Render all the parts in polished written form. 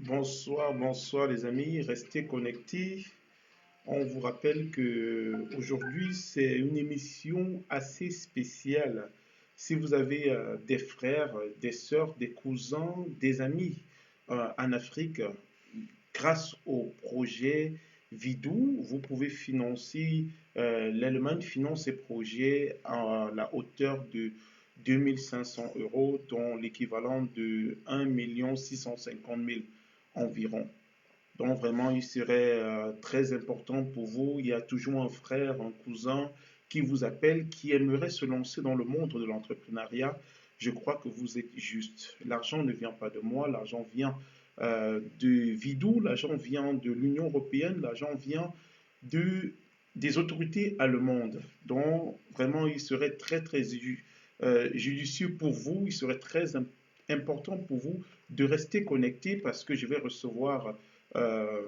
Bonsoir, bonsoir les amis, restez connectés. On vous rappelle que aujourd'hui c'est une émission assez spéciale. Si vous avez des frères, des sœurs, des cousins, des amis en Afrique, grâce au projet Vidou, vous pouvez financer, l'Allemagne finance ces projets à la hauteur de 2500 euros, dont l'équivalent de 1 650 000 environ. Donc vraiment, il serait très important pour vous. Il y a toujours un frère, un cousin qui vous appelle, qui aimerait se lancer dans le monde de l'entrepreneuriat. Je crois que vous êtes juste. L'argent ne vient pas de moi, l'argent vient de Vidou, l'argent vient de l'Union européenne, l'argent vient de, des autorités allemandes. Donc vraiment, il serait très judicieux pour vous, il serait important pour vous de rester connecté parce que je vais recevoir euh,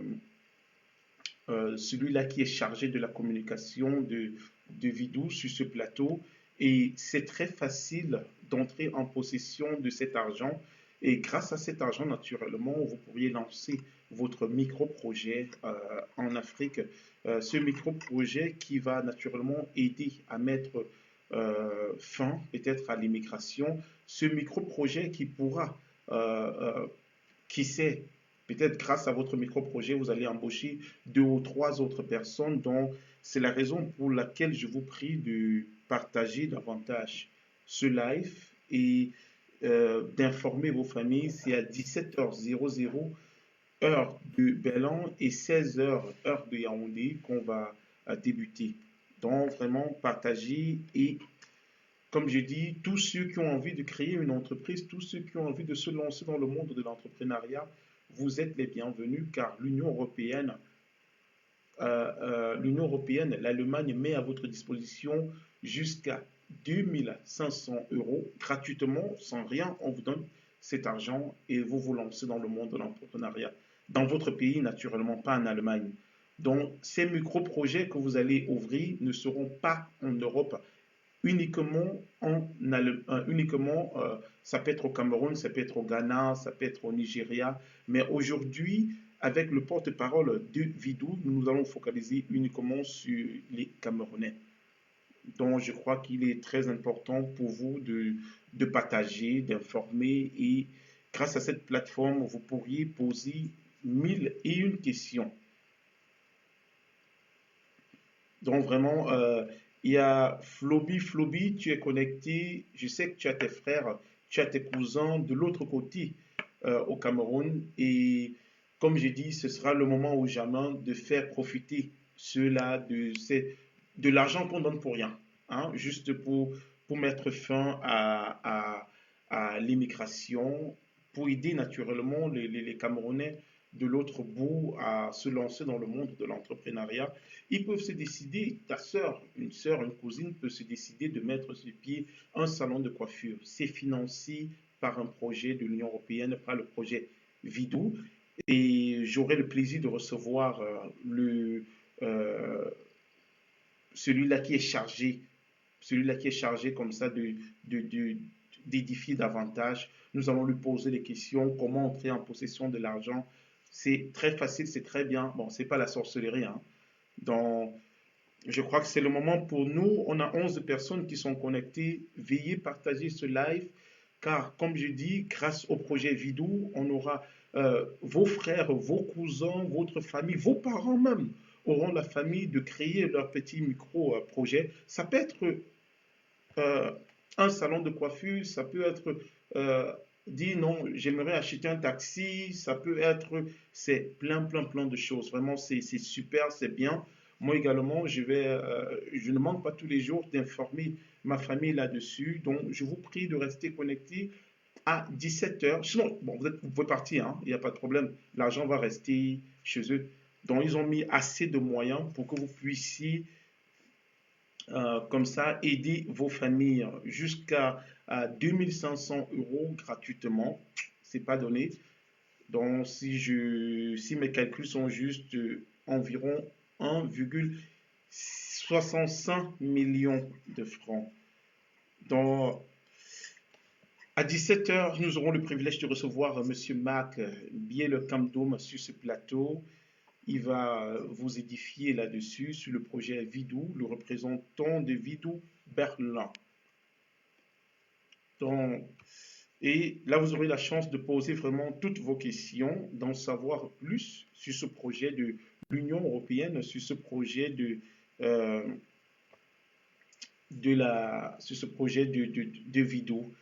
celui-là qui est chargé de la communication de Vidou sur ce plateau. Et c'est très facile d'entrer en possession de cet argent. Et grâce à cet argent, naturellement, vous pourriez lancer votre micro-projet en Afrique. Ce micro-projet qui va naturellement aider à mettre fin peut-être à l'immigration. Ce micro-projet qui pourra, qui sait, peut-être grâce à votre micro-projet, vous allez embaucher deux ou trois autres personnes. Donc, c'est la raison pour laquelle je vous prie de partager davantage ce live et d'informer vos familles. C'est à 17h00 heure de Berlin et 16h heure de Yaoundé qu'on va débuter. Donc, vraiment, partager et comme je dis, tous ceux qui ont envie de créer une entreprise, tous ceux qui ont envie de se lancer dans le monde de l'entrepreneuriat, vous êtes les bienvenus car l'Union européenne, l'Allemagne met à votre disposition jusqu'à 2500 euros gratuitement, sans rien. On vous donne cet argent et vous vous lancez dans le monde de l'entrepreneuriat. Dans votre pays, naturellement, pas en Allemagne. Donc, ces micro-projets que vous allez ouvrir ne seront pas en Europe, uniquement, ça peut être au Cameroun, ça peut être au Ghana, ça peut être au Nigeria. Mais aujourd'hui, avec le porte-parole de Vidou, nous allons focaliser uniquement sur les Camerounais. Donc, je crois qu'il est très important pour vous de partager, d'informer et grâce à cette plateforme, vous pourriez poser 1001 questions. Donc vraiment, il y a Floby. Floby, tu es connecté. Je sais que tu as tes frères, tu as tes cousins de l'autre côté au Cameroun. Et comme j'ai dit, ce sera le moment ou jamais de faire profiter ceux-là de l'argent qu'on donne pour rien, hein, juste pour mettre fin à l'immigration, pour aider naturellement les Camerounais de l'autre bout à se lancer dans le monde de l'entrepreneuriat. Ils peuvent se décider, ta sœur, une cousine peut se décider de mettre sur pied un salon de coiffure. C'est financé par un projet de l'Union européenne, par le projet Vidou. Et j'aurai le plaisir de recevoir euh, celui-là qui est chargé, celui-là qui est chargé comme ça d'édifier davantage. Nous allons lui poser des questions, comment entrer en possession de l'argent. C'est très facile, c'est très bien. Bon, c'est pas la sorcellerie, hein. Donc, je crois que c'est le moment pour nous. On a 11 personnes qui sont connectées. Veuillez partager ce live, car comme je dis, grâce au projet Vidou, on aura vos frères, vos cousins, votre famille, vos parents même auront la famille de créer leur petit micro-projet. Ça peut être euh, un salon de coiffure, ça peut être dire non, j'aimerais acheter un taxi, ça peut être, c'est plein de choses. Vraiment, c'est super, c'est bien. Moi également, je ne manque pas tous les jours d'informer ma famille là-dessus. Donc, je vous prie de rester connecté à 17h. Sinon, bon, vous pouvez partir, hein, il n'y a pas de problème. L'argent va rester chez eux. Donc, ils ont mis assez de moyens pour que vous puissiez comme ça, aider vos familles jusqu'à 2500 euros gratuitement. C'est pas donné. Donc, si mes calculs sont justes, environ 1,65 million de francs. Donc, À 17 heures, nous aurons le privilège de recevoir Monsieur Marc Biel-Kamdoum sur ce plateau. Il va vous édifier là-dessus sur le projet Vidou, le représentant de Vidou Berlin. Donc, et là, vous aurez la chance de poser vraiment toutes vos questions, d'en savoir plus sur ce projet de l'Union européenne, sur ce projet sur ce projet de Vidou.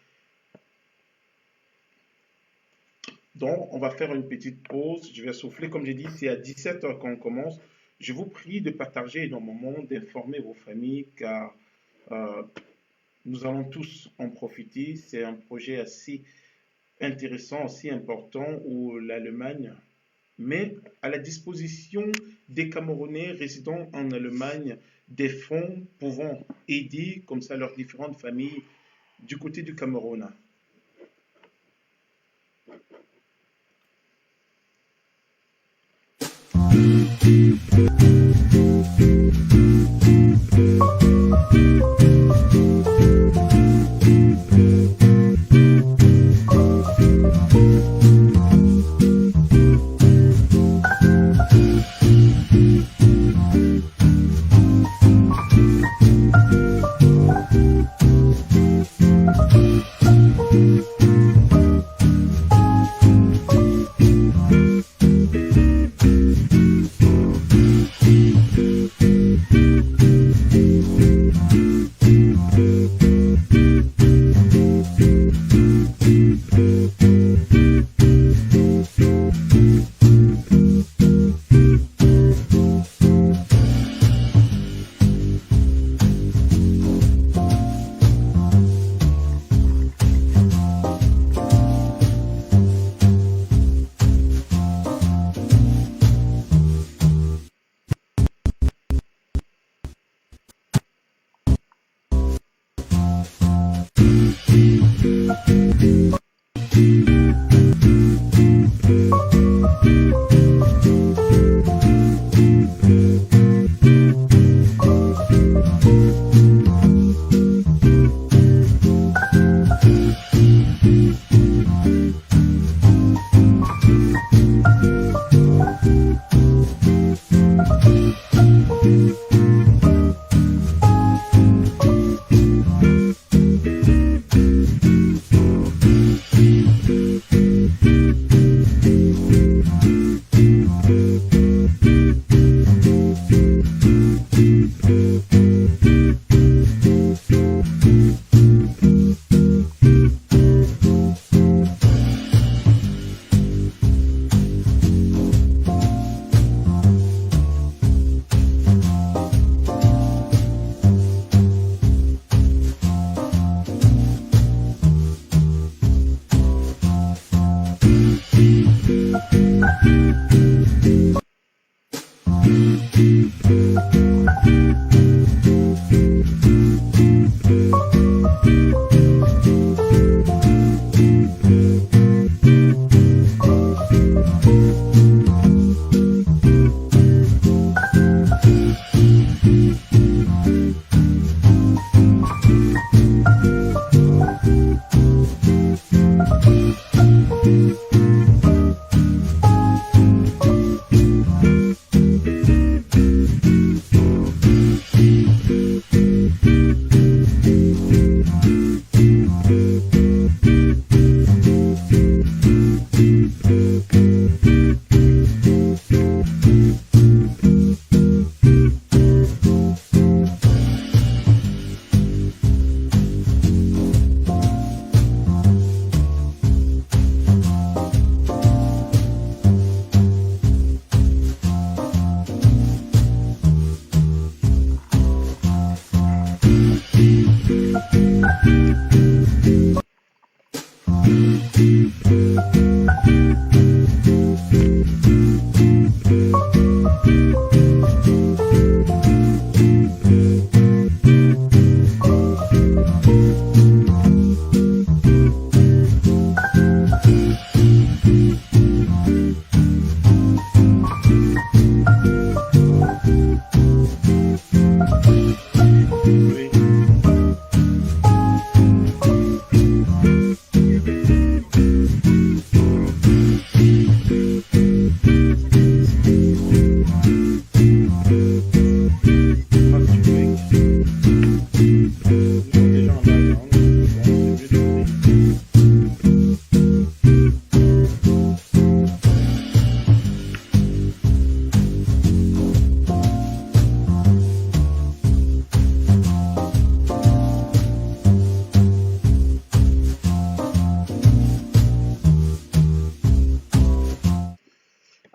Donc, on va faire une petite pause. Je vais souffler. Comme j'ai dit, c'est à 17 heures qu'on commence. Je vous prie de partager énormément, d'informer vos familles, car nous allons tous en profiter. C'est un projet assez intéressant, assez important, où l'Allemagne met à la disposition des Camerounais résidant en Allemagne des fonds pouvant aider comme ça leurs différentes familles du côté du Cameroun.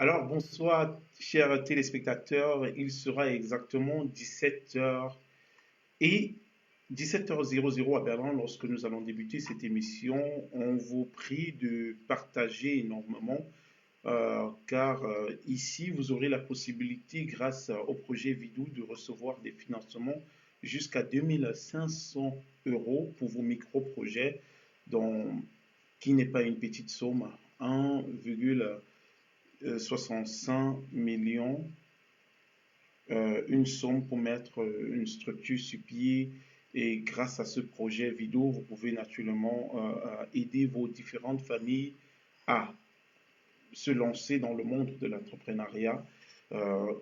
Alors, bonsoir, chers téléspectateurs. Il sera exactement 17 heures et 17h00 à Berlin lorsque nous allons débuter cette émission. On vous prie de partager énormément car ici, vous aurez la possibilité, grâce au projet Vidou, de recevoir des financements jusqu'à 2500 euros pour vos micro-projets, qui n'est pas une petite somme, 1,65 million, une somme pour mettre une structure sur pied. Et grâce à ce projet vidéo, vous pouvez naturellement aider vos différentes familles à se lancer dans le monde de l'entrepreneuriat. Euh,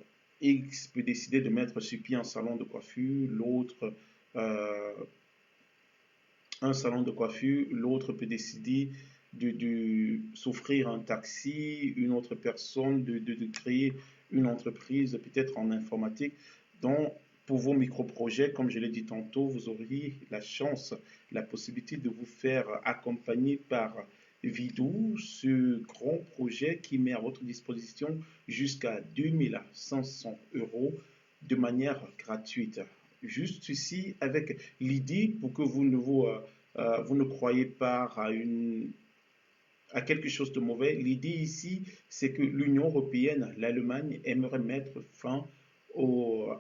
X peut décider de mettre sur pied un salon de coiffure, l'autre euh, un salon de coiffure, l'autre peut décider s'offrir un taxi, une autre personne de créer une entreprise peut-être en informatique. Donc, pour vos micro-projets, comme je l'ai dit tantôt, vous auriez la chance, la possibilité de vous faire accompagner par Vidou, ce grand projet qui met à votre disposition jusqu'à 2500 euros de manière gratuite. Juste ici, avec l'idée pour que vous ne croyez pas à quelque chose de mauvais. L'idée ici, c'est que l'Union européenne, l'Allemagne, aimerait mettre fin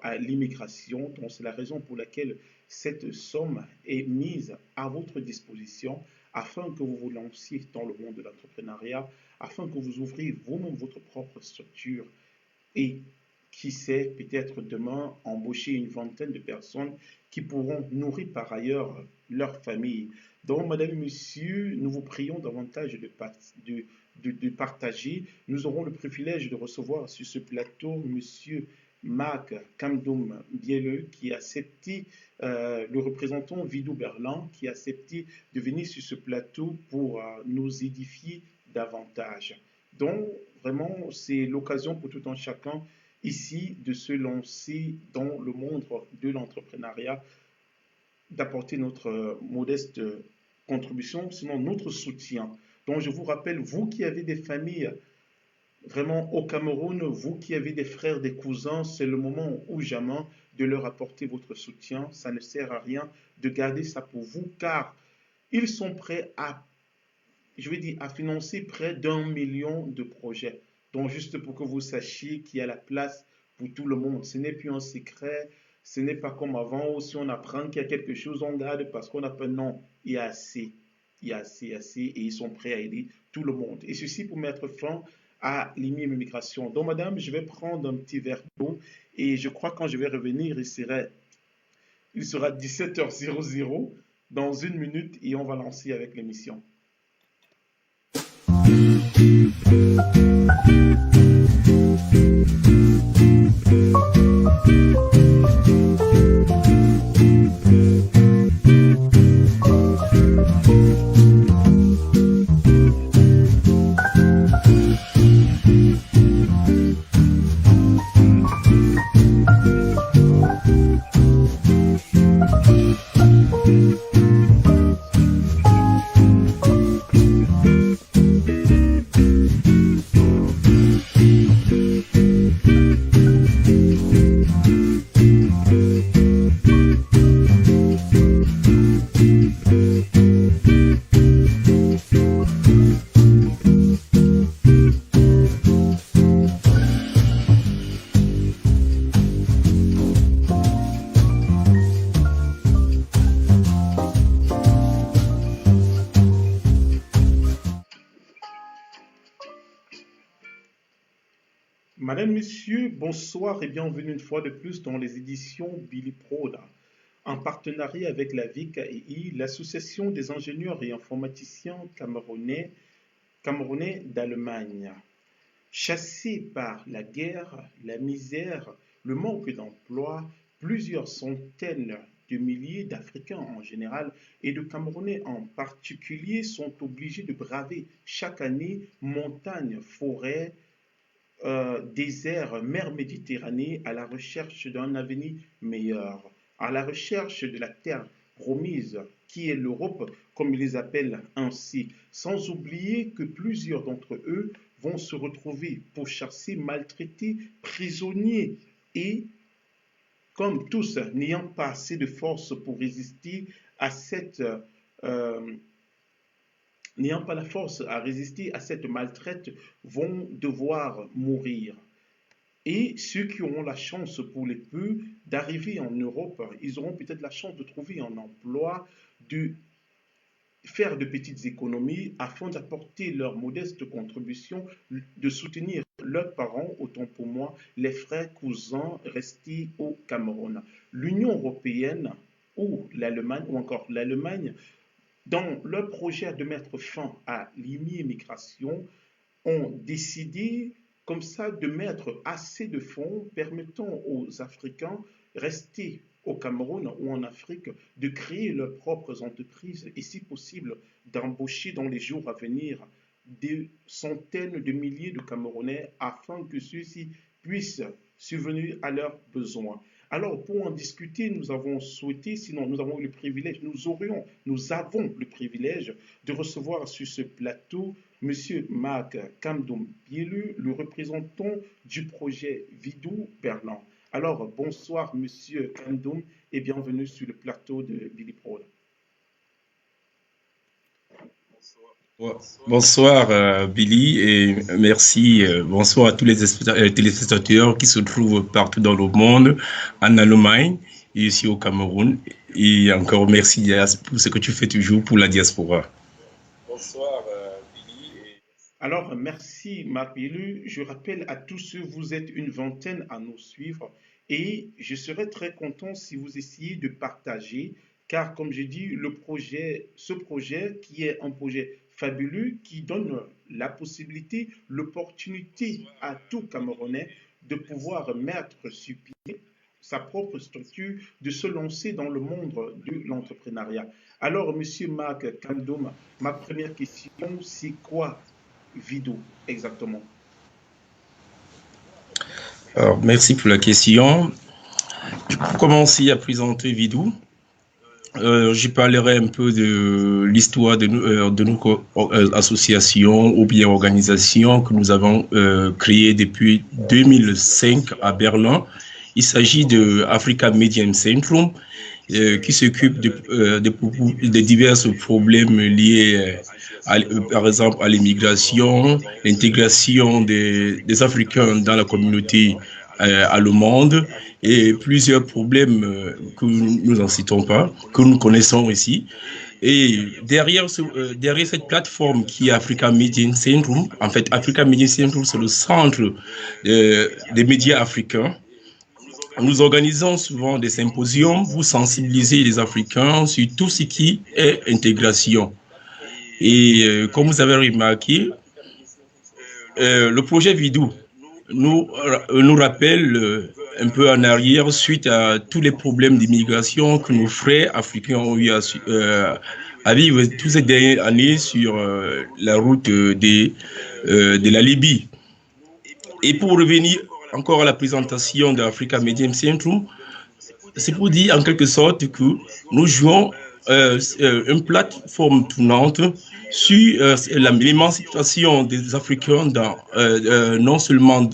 à l'immigration. Donc, c'est la raison pour laquelle cette somme est mise à votre disposition afin que vous vous lanciez dans le monde de l'entrepreneuriat, afin que vous ouvriez vous-même votre propre structure et qui sait, peut-être demain, embaucher une vingtaine de personnes qui pourront nourrir par ailleurs leur famille. Donc, madame et monsieur, nous vous prions davantage de partager. Nous aurons le privilège de recevoir sur ce plateau monsieur Marc Kamdoum Bielleux qui a accepté, le représentant Vidou Berlin, qui a accepté de venir sur ce plateau pour nous édifier davantage. Donc, vraiment, c'est l'occasion pour tout un chacun ici de se lancer dans le monde de l'entrepreneuriat, d'apporter notre modeste contribution, sinon notre soutien. Donc, je vous rappelle, vous qui avez des familles vraiment au Cameroun, vous qui avez des frères, des cousins, c'est le moment ou jamais de leur apporter votre soutien. Ça ne sert à rien de garder ça pour vous, car ils sont prêts à, je vais dire, à financer près d'1 million de projets. Donc, juste pour que vous sachiez qu'il y a la place pour tout le monde. Ce n'est plus un secret, ce n'est pas comme avant où si on apprend qu'il y a quelque chose, on garde parce qu'on a peur. Non, il y a assez, il y a assez, assez, et ils sont prêts à aider tout le monde. Et ceci pour mettre fin à l'immigration. Donc, madame, je vais prendre un petit verre d'eau et je crois que quand je vais revenir, il sera 17h00 dans une minute et on va lancer avec l'émission. Madame, Monsieur, bonsoir et bienvenue une fois de plus dans les éditions Billy Prod, en partenariat avec la VKI, l'Association des ingénieurs et informaticiens camerounais d'Allemagne. Chassés par la guerre, la misère, le manque d'emploi, plusieurs centaines de milliers d'Africains en général et de Camerounais en particulier sont obligés de braver chaque année montagnes, forêts, désert, mer Méditerranée, à la recherche d'un avenir meilleur, à la recherche de la terre promise qui est l'Europe, comme ils les appellent ainsi, sans oublier que plusieurs d'entre eux vont se retrouver pourchassés, maltraités, prisonniers et, comme tous, n'ayant pas assez de force pour résister à cette euh, n'ayant pas la force à résister à cette maltraite, vont devoir mourir. Et ceux qui auront la chance, pour les peu, d'arriver en Europe, ils auront peut-être la chance de trouver un emploi, de faire de petites économies afin d'apporter leur modeste contribution, de soutenir leurs parents, autant pour moi, les frères, cousins restés au Cameroun. L'Union européenne ou l'Allemagne, ou encore l'Allemagne, dans leur projet de mettre fin à l'immigration, ont décidé comme ça de mettre assez de fonds permettant aux Africains restés au Cameroun ou en Afrique de créer leurs propres entreprises et si possible d'embaucher dans les jours à venir des centaines de milliers de Camerounais afin que ceux-ci puissent subvenir à leurs besoins. Alors, pour en discuter, nous avons souhaité, sinon nous avons eu le privilège, nous avons le privilège de recevoir sur ce plateau M. Marc Kamdoum Bielu, le représentant du projet Vidou Berlin. Alors, bonsoir M. Kamdoum et bienvenue sur le plateau de Billy Prod. Bonsoir Billy et merci. Bonsoir à tous les téléspectateurs qui se trouvent partout dans le monde, en Allemagne et ici au Cameroun. Et encore merci pour ce que tu fais toujours pour la diaspora. Bonsoir Billy. Alors, merci Marc Bielu. Je rappelle à tous ceux, vous êtes une vingtaine à nous suivre et je serais très content si vous essayez de partager, car comme j'ai dit, ce projet qui est un projet fabuleux, qui donne la possibilité, l'opportunité à tout Camerounais de pouvoir mettre sur pied sa propre structure, de se lancer dans le monde de l'entrepreneuriat. Alors, Monsieur Marc Kamdoum, ma première question, c'est quoi Vidou exactement? Alors, merci pour la question. Pour commencer à présenter Vidou, je parlerai un peu de l'histoire de notre association ou bien organisation que nous avons créée depuis 2005 à Berlin. Il s'agit de Africa Medium Centrum qui s'occupe de divers problèmes liés, par exemple, à l'immigration, l'intégration des Africains dans la communauté allemande et plusieurs problèmes que nous n'en citons pas, que nous connaissons ici. Et derrière cette plateforme qui est Africa Media Centrum, en fait, Africa Media Centrum, c'est le centre des médias africains. Nous organisons souvent des symposiums pour sensibiliser les Africains sur tout ce qui est intégration. Et comme vous avez remarqué, le projet Vidou nous rappelle un peu en arrière suite à tous les problèmes d'immigration que nos frères africains ont eu à vivre toutes ces dernières années sur la route de la Libye. Et pour revenir encore à la présentation de Africa Medium Centrum, c'est pour dire en quelque sorte que nous jouons une plateforme tournante sur l'émancipation des Africains non seulement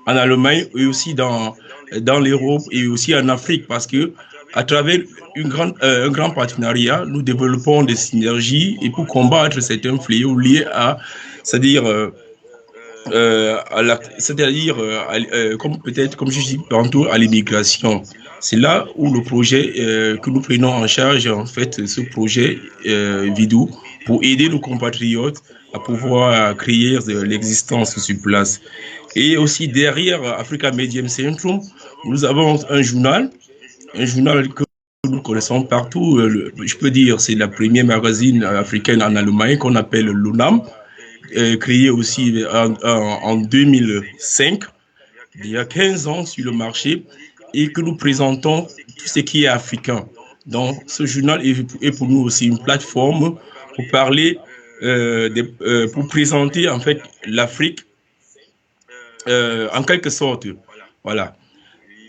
en Allemagne, mais aussi dans l'Europe et aussi en Afrique, parce que à travers un grand partenariat, nous développons des synergies et pour combattre certains fléaux liés à, c'est-à-dire comme je dis tantôt, à l'immigration. C'est là où le projet que nous prenons en charge, en fait, ce projet Vidou, pour aider nos compatriotes à pouvoir créer l'existence sur place. Et aussi derrière Africa Medium Centrum, nous avons un journal que nous connaissons partout. Je peux dire, c'est la première magazine africaine en Allemagne qu'on appelle l'UNAM, créé aussi en 2005, il y a 15 ans sur le marché, et que nous présentons tout ce qui est africain. Donc, ce journal est pour nous aussi une plateforme pour parler, pour présenter en fait l'Afrique en quelque sorte. Voilà.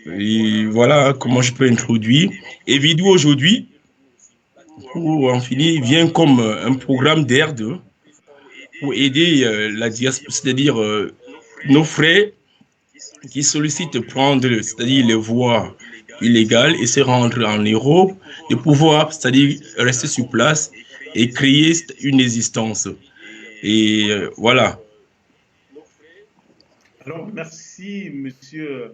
Et voilà comment je peux introduire. Et Vidou aujourd'hui, pour en finir, vient comme un programme d'aide pour aider la diaspora, c'est-à-dire nos frères qui sollicitent prendre, c'est-à-dire les voies illégales et se rendre en Europe, de pouvoir, c'est-à-dire rester sur place et créer une existence. Et voilà. Alors, merci, monsieur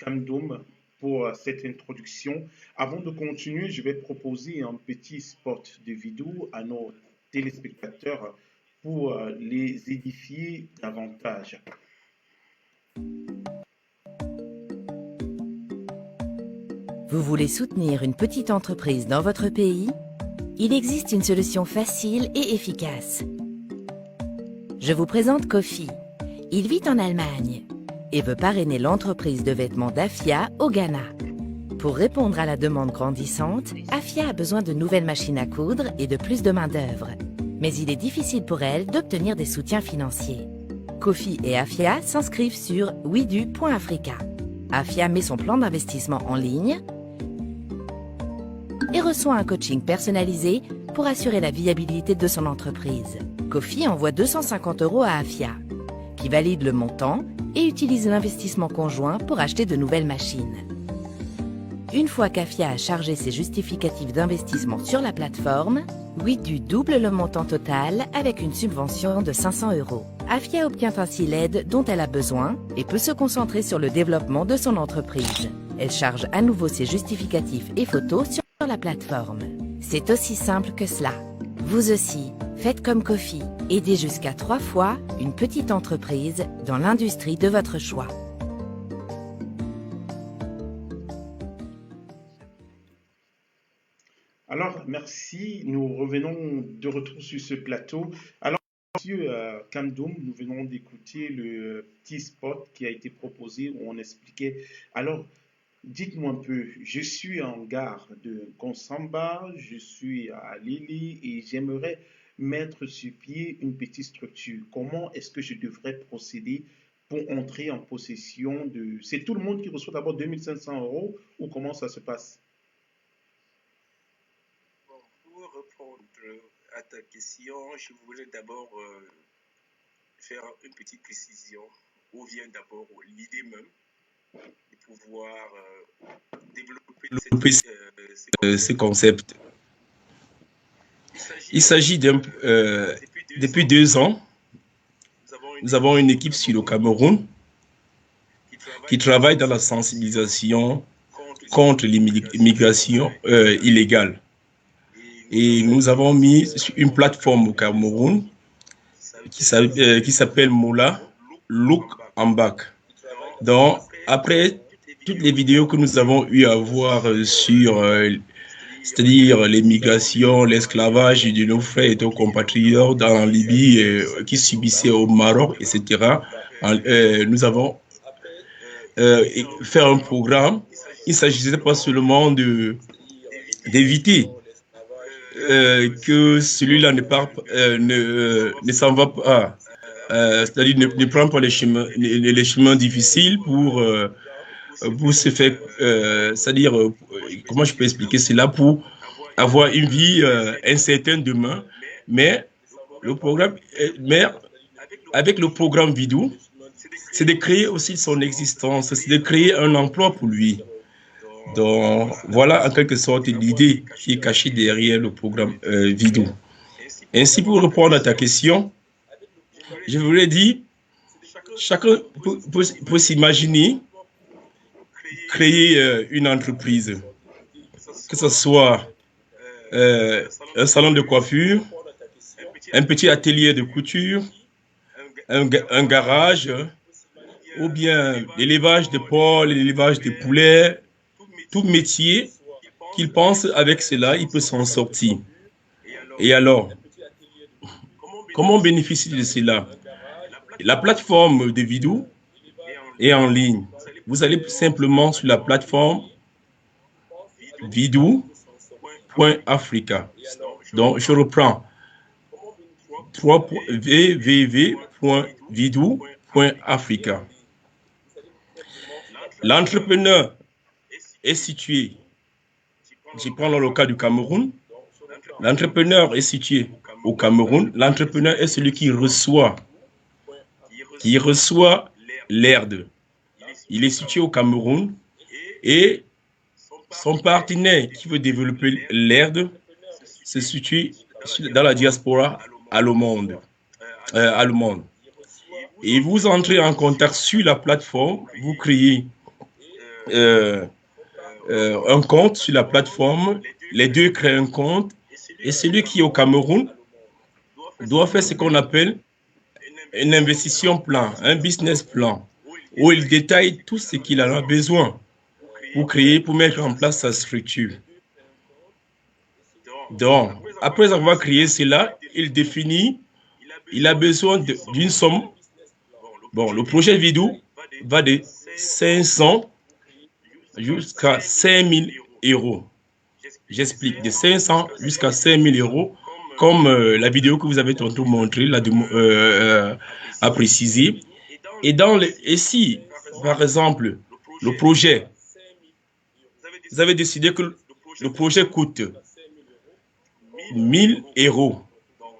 Kamdoum, pour cette introduction. Avant de continuer, je vais proposer un petit spot de vidéo à nos téléspectateurs pour les édifier davantage. Vous voulez soutenir une petite entreprise dans votre pays? Il existe une solution facile et efficace. Je vous présente Kofi. Il vit en Allemagne et veut parrainer l'entreprise de vêtements d'Afia au Ghana. Pour répondre à la demande grandissante, Afia a besoin de nouvelles machines à coudre et de plus de main-d'œuvre. Mais il est difficile pour elle d'obtenir des soutiens financiers. Kofi et Afia s'inscrivent sur widu.africa. Afia met son plan d'investissement en ligne et reçoit un coaching personnalisé pour assurer la viabilité de son entreprise. Kofi envoie 250 € à Afia, qui valide le montant et utilise l'investissement conjoint pour acheter de nouvelles machines. Une fois qu'Afia a chargé ses justificatifs d'investissement sur la plateforme, Widu double le montant total avec une subvention de 500 €. Afia obtient ainsi l'aide dont elle a besoin et peut se concentrer sur le développement de son entreprise. Elle charge à nouveau ses justificatifs et photos sur la plateforme. C'est aussi simple que cela. Vous aussi, faites comme Kofi. Aidez jusqu'à 3 fois une petite entreprise dans l'industrie de votre choix. Alors, merci. Nous revenons de retour sur ce plateau. Alors, monsieur Kamdoum, nous venons d'écouter le petit spot qui a été proposé où on expliquait. Alors, dites-moi un peu, je suis en gare de Konsamba, je suis à Lili et j'aimerais mettre sur pied une petite structure. Comment est-ce que je devrais procéder pour entrer en possession de... C'est tout le monde qui reçoit d'abord 2500 € ou comment ça se passe? Bon, pour répondre à ta question, je voulais d'abord faire une petite précision où vient d'abord l'idée même de pouvoir développer Ce concept. Il s'agit depuis 2 ans, nous avons une équipe sur le Cameroun qui travaille dans la sensibilisation contre l'immigration illégale. Et nous avons mis une plateforme au Cameroun qui s'appelle Moula Look and Back. Donc, après toutes les vidéos que nous avons eu à voir sur, c'est-à-dire l'immigration, l'esclavage de nos frères et nos compatriotes en Libye qui subissaient au Maroc, etc., nous avons fait un programme. Il ne s'agissait pas seulement d'éviter que celui-là ne s'en va pas, c'est-à-dire ne prend pas les chemins difficiles pour se faire, c'est-à-dire, comment je peux expliquer cela, pour avoir une vie incertaine demain, mais avec le programme Vidou, c'est de créer aussi son existence, c'est de créer un emploi pour lui. Donc, voilà en quelque sorte l'idée qui est cachée derrière le programme Vidou. Ainsi, pour répondre à ta question, je voulais dire, chacun peut s'imaginer créer une entreprise, que ce soit un salon de coiffure, un petit atelier de couture, un garage, ou bien l'élevage de porcs, l'élevage de poulets, tout métier qu'il pense avec cela, il peut s'en sortir. Et alors, comment bénéficier de cela? La plateforme de Vidou est en ligne. Vous allez simplement sur la plateforme vidou.africa. Donc, je reprends www.vidou.africa. L'entrepreneur est situé, je prends le cas du Cameroun, L'entrepreneur est situé au Cameroun. L'entrepreneur est celui qui reçoit l'herbe. Il est situé au Cameroun et son partenaire qui veut développer l'herbe se situe dans la diaspora allemande. Et vous entrez en contact sur la plateforme, vous créez un compte sur la plateforme, les deux créent un compte et celui qui est au Cameroun doit faire ce qu'on appelle un investissement plan, un business plan, où il détaille tout ce qu'il en a besoin pour mettre en place sa structure. Donc, après avoir créé cela, il a besoin d'une somme. Bon, le projet Vidou va de 500 jusqu'à 5000 euros. J'explique, de 500 jusqu'à 5000 euros, comme la vidéo que vous avez tantôt montrée a précisé. Et si, par exemple, le projet, vous avez décidé que le projet coûte 1000 euros,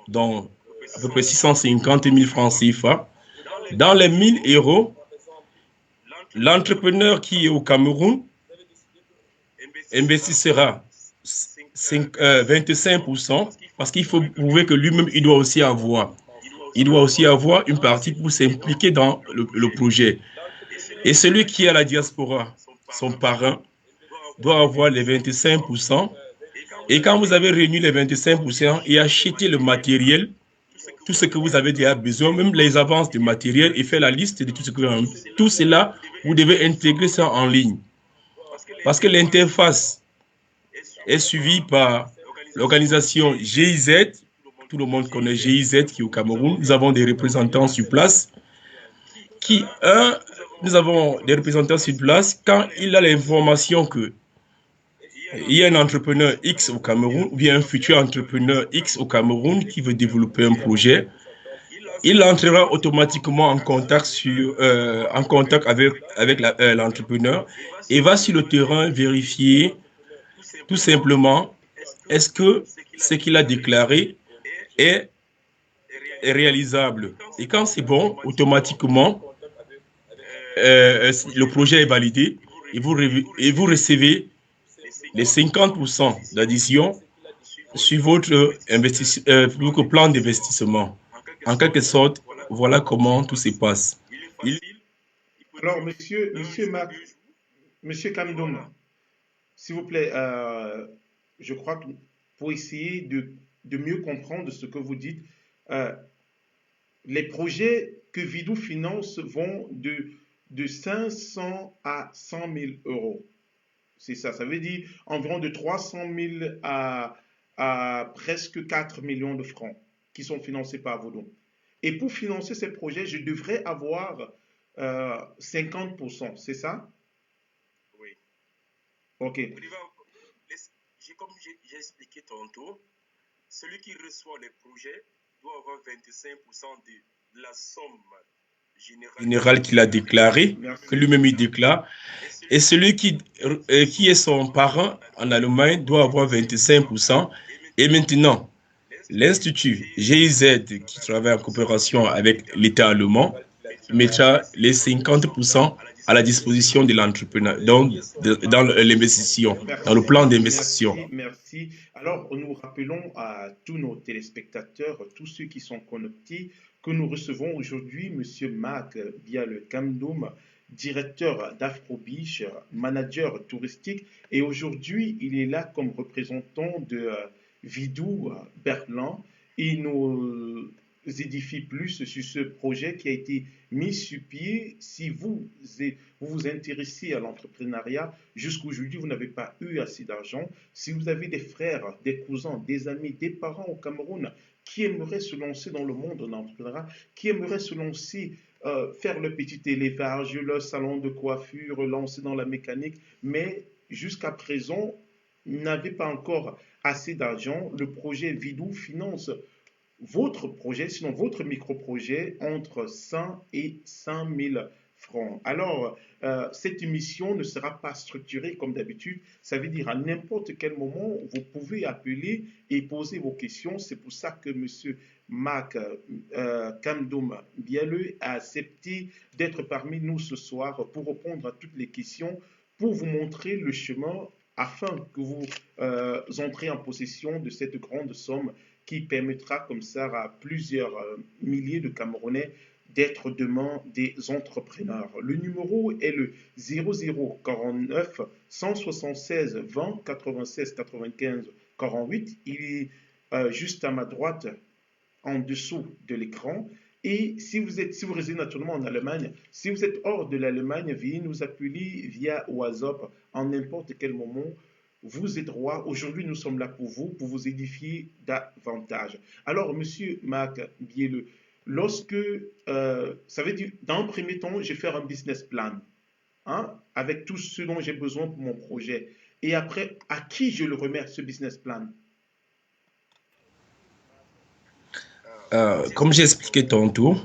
donc à peu près 650 000 francs CFA, dans les 1000 euros, l'entrepreneur qui est au Cameroun investissera 25% parce qu'il faut prouver que lui-même, il doit aussi avoir une partie pour s'impliquer dans le projet. Et celui qui est à la diaspora, son parrain, doit avoir les 25%. Et quand vous avez réuni les 25% et acheté le matériel, tout ce que vous avez déjà besoin, même les avances de matériel, et faire la liste de tout ce que vous avez. Tout cela, vous devez intégrer ça en ligne. Parce que l'interface est suivie par l'organisation GIZ. Tout le monde connaît GIZ qui est au Cameroun. Nous avons des représentants sur place. Nous avons des représentants sur place quand il a l'information que il y a un entrepreneur X au Cameroun ou bien un futur entrepreneur X au Cameroun qui veut développer un projet. Il entrera automatiquement en contact avec l'entrepreneur et va sur le terrain vérifier tout simplement est-ce que ce qu'il a déclaré est réalisable. Et quand c'est bon, automatiquement, le projet est validé et vous recevez les 50% d'addition sur votre plan d'investissement. En quelque sorte, voilà comment tout se passe. Alors, monsieur Kamdoum, s'il vous plaît, je crois que pour essayer de mieux comprendre ce que vous dites, les projets que Vidou finance vont de 500 à 100 000 euros. C'est ça, ça veut dire environ de 300 000 à presque 4 millions de francs qui sont financés par Vodou. Et pour financer ces projets, je devrais avoir 50%, c'est ça? Oui. Ok. Comme j'ai expliqué tantôt, celui qui reçoit les projets doit avoir 25% de la somme générale qu'il a déclarée, que lui-même il déclare. Et celui qui est son parent en Allemagne doit avoir 25%. Et maintenant, l'Institut GIZ, qui travaille en coopération avec l'État allemand, mettra les 50% à la disposition de l'entrepreneur, donc dans l'investissement, dans le plan d'investissement. Merci. Alors, nous rappelons à tous nos téléspectateurs, tous ceux qui sont connectés, que nous recevons aujourd'hui M. Marc Biale Kamdoum, directeur d'Afrobiche, manager touristique, et aujourd'hui, il est là comme représentant de Vidou Berlin. Il nous édifie plus sur ce projet qui a été mis sur pied. Si vous vous intéressez à l'entrepreneuriat, jusqu'aujourd'hui, vous n'avez pas eu assez d'argent. Si vous avez des frères, des cousins, des amis, des parents au Cameroun qui aimeraient se lancer dans le monde de l'entrepreneuriat, qui aimeraient se lancer, faire le petit élevage, le salon de coiffure, lancer dans la mécanique, mais jusqu'à présent, n'avaient pas encore assez d'argent, le projet Vidou finance votre projet, sinon votre micro-projet, entre 100 et 100 000 francs. Alors, cette émission ne sera pas structurée comme d'habitude. Ça veut dire à n'importe quel moment, vous pouvez appeler et poser vos questions. C'est pour ça que M. Marc Kamdoum Bialeu a accepté d'être parmi nous ce soir pour répondre à toutes les questions, pour vous montrer le chemin afin que vous entrez en possession de cette grande somme qui permettra comme ça à plusieurs milliers de Camerounais d'être demain des entrepreneurs. Le numéro est le 0049 176 20 96 95 48. Il est juste à ma droite, en dessous de l'écran. Et si vous résidez naturellement en Allemagne, si vous êtes hors de l'Allemagne, veuillez nous appeler via WhatsApp en n'importe quel moment. Vous êtes roi. Aujourd'hui, nous sommes là pour vous édifier davantage. Alors, Monsieur Marc Bieleu, lorsque, ça veut dire, dans un premier temps, je vais faire un business plan, hein, avec tout ce dont j'ai besoin pour mon projet. Et après, à qui je le remets, ce business plan? Comme j'ai expliqué tantôt,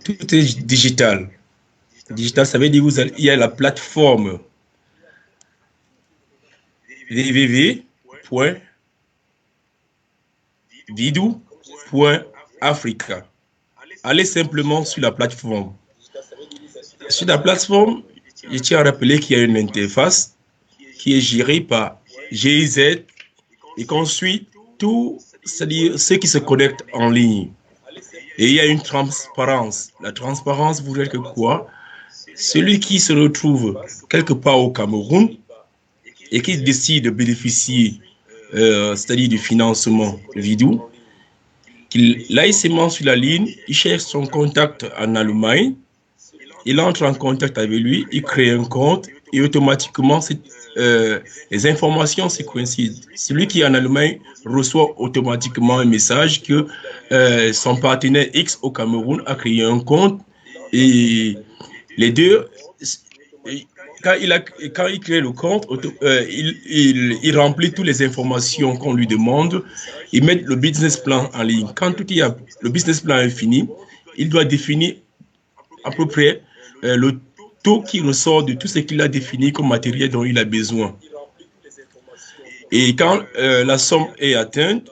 tout est digital. Digital, ça veut dire il y a la plateforme www.vidou.africa. Allez simplement sur la plateforme. Sur la plateforme, je tiens à rappeler qu'il y a une interface qui est gérée par GIZ et qu'on suit tout, c'est-à-dire ceux qui se connectent en ligne. Et il y a une transparence. La transparence voudrait que quoi? Celui qui se retrouve quelque part au Cameroun et qui décide de bénéficier, c'est-à-dire du financement Vidou, qu'il aille seulement sur la ligne, il cherche son contact en Allemagne, il entre en contact avec lui, il crée un compte et automatiquement les informations se coïncident. Celui qui est en Allemagne reçoit automatiquement un message que son partenaire X au Cameroun a créé un compte et les deux, quand il crée le compte, il remplit toutes les informations qu'on lui demande, il met le business plan en ligne. Quand le business plan est fini, il doit définir à peu près le taux qui ressort de tout ce qu'il a défini comme matériel dont il a besoin. Et quand la somme est atteinte,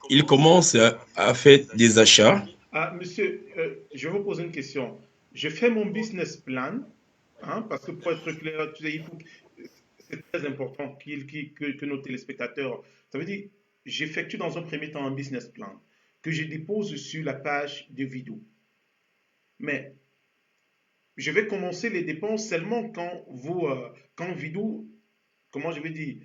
il commence à faire des achats. Monsieur, je vais vous poser une question. Je fais mon business plan, hein, parce que pour être clair, c'est très important que nos téléspectateurs, ça veut dire, j'effectue dans un premier temps un business plan que je dépose sur la page de Vidou. Mais je vais commencer les dépenses seulement quand Vidou, comment je vais dire,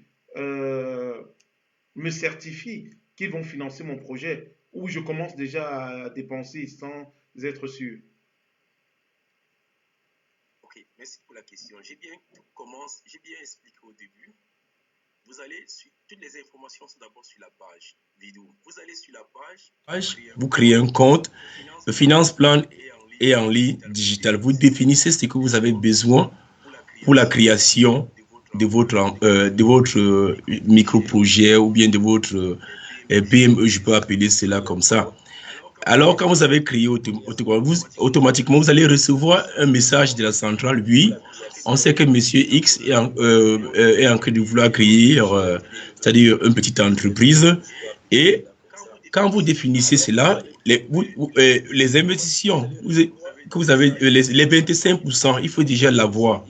me certifie qu'ils vont financer mon projet, ou je commence déjà à dépenser sans être sûr. Ok, merci pour la question. J'ai bien expliqué au début. Vous allez sur toutes les informations sont d'abord sur la page vidéo. Vous allez sur la page, vous créez un compte, le finance plan est en ligne digital. Vous définissez ce que vous avez besoin pour la création de votre micro-projet ou bien de votre PME, je peux appeler cela comme ça. Alors, quand vous avez créé automatiquement, vous allez recevoir un message de la centrale. Oui, on sait que Monsieur X est en train de vouloir créer, c'est-à-dire une petite entreprise. Et quand vous définissez cela, les investissements que vous avez, les 25%, il faut déjà l'avoir.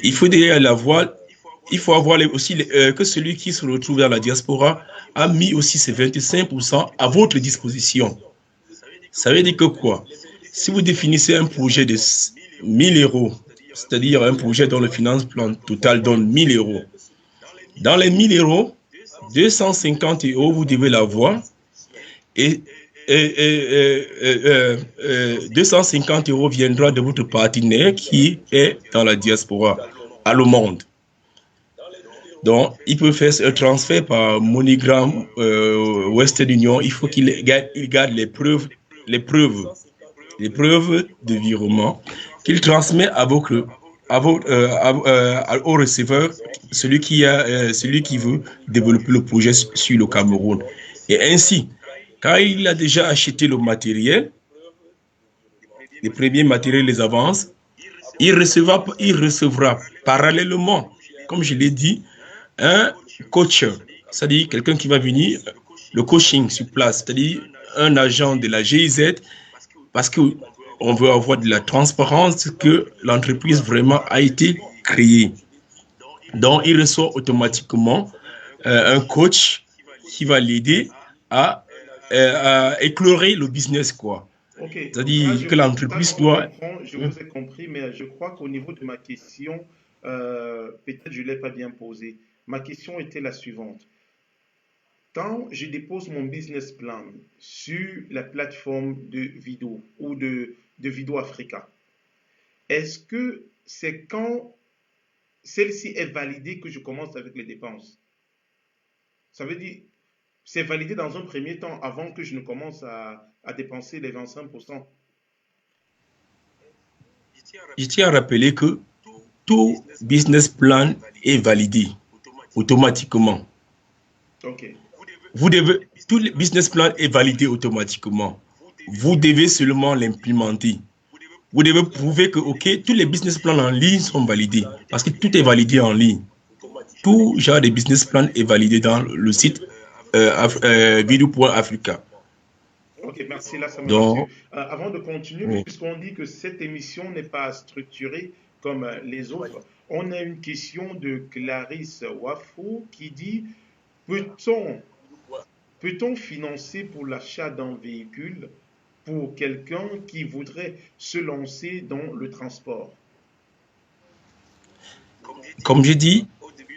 Il faut déjà l'avoir. Il faut avoir aussi que celui qui se retrouve dans la diaspora a mis aussi ses 25% à votre disposition. Ça veut dire que quoi? Si vous définissez un projet de 1000 euros, c'est-à-dire un projet dont le finance plan total donne 1000 euros, dans les 1000 euros, 250 euros, vous devez l'avoir et 250 euros viendra de votre partenaire qui est dans la diaspora, à le monde. Donc, il peut faire un transfert par MoneyGram, Western Union. Il faut qu'il garde les preuves de virement qu'il transmet au receveur, celui qui veut développer le projet sur le Cameroun. Et ainsi, quand il a déjà acheté le matériel, les premiers matériels, les avances, il recevra parallèlement, comme je l'ai dit, un coach, c'est-à-dire quelqu'un qui va venir, le coaching sur place, c'est-à-dire un agent de la GIZ, parce qu'on veut avoir de la transparence que l'entreprise vraiment a été créée. Donc, il reçoit automatiquement un coach qui va l'aider à, à éclairer le business, quoi. Ok, C'est-à-dire que l'entreprise doit... je vous ai compris, mais je crois qu'au niveau de ma question, peut-être je ne l'ai pas bien posée. Ma question était la suivante. Quand je dépose mon business plan sur la plateforme de Vido ou de Vido Africa, est-ce que c'est quand celle-ci est validée que je commence avec les dépenses? Ça veut dire, c'est validé dans un premier temps avant que je ne commence à dépenser les 25%. Je tiens à rappeler que tout business plan est validé automatiquement. Ok, Tout le business plan est validé automatiquement. Vous devez seulement l'implémenter. Vous devez prouver que, OK, tous les business plans en ligne sont validés parce que tout est validé en ligne. Tout genre de business plan est validé dans le site video.africa. ok, merci, là ça me rassure. Donc, Avant de continuer, oui. puisqu'on dit que cette émission n'est pas structurée comme les autres, on a une question de Clarisse Wafou qui dit, peut-on peut-on financer pour l'achat d'un véhicule pour quelqu'un qui voudrait se lancer dans le transport? Comme je dis,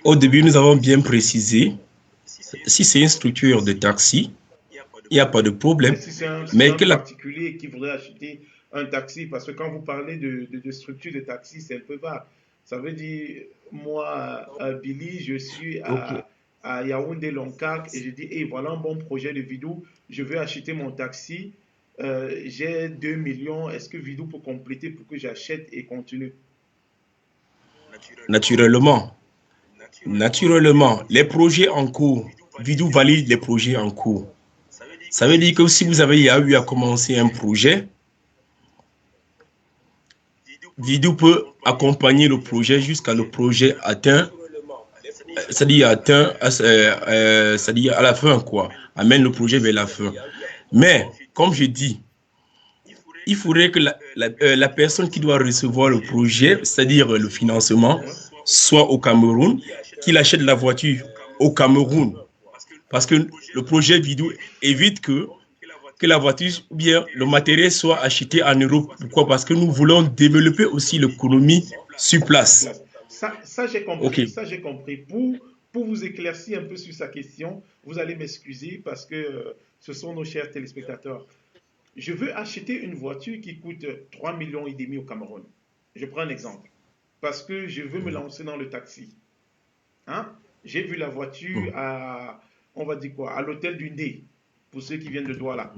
au début, nous avons bien précisé, si c'est une structure de taxi, il n'y a pas de Mais problème. si c'est Mais un que la... particulier qui voudrait acheter un taxi, parce que quand vous parlez de structure de taxi, c'est un peu vague. Ça veut dire, moi, Billy, je suis Ok. à Yaoundé Loncac et je dis, hey, voilà un bon projet de Vidou, je veux acheter mon taxi, j'ai 2 millions, est-ce que Vidou peut compléter pour que j'achète et continue? Naturellement, naturellement, les projets en cours, Vidou valide les projets en cours. Ça veut dire que si vous avez eu à commencer un projet, Vidou peut accompagner le projet jusqu'à le projet atteint, c'est-à-dire atteint, c'est-à-dire à la fin, quoi. Amène le projet vers la fin. Mais, comme je dis, il faudrait que la personne qui doit recevoir le projet, c'est-à-dire le financement, Ouais. soit au Cameroun, qu'il achète la voiture au Cameroun. Parce que le projet vidéo évite que la voiture ou bien le matériel soit acheté en Europe. Pourquoi? Parce que nous voulons développer aussi l'économie sur Sur place. place. Ça j'ai OK. compris. Ça, j'ai compris. Pour vous éclaircir un peu sur sa question, vous allez m'excuser parce que ce sont nos chers téléspectateurs. Je veux acheter une voiture qui coûte 3 millions et demi au Cameroun. Je prends un exemple. Parce que je veux me lancer dans le taxi. Hein? J'ai vu la voiture à, on va dire quoi, à l'hôtel du Ndé, pour ceux qui viennent de Douala.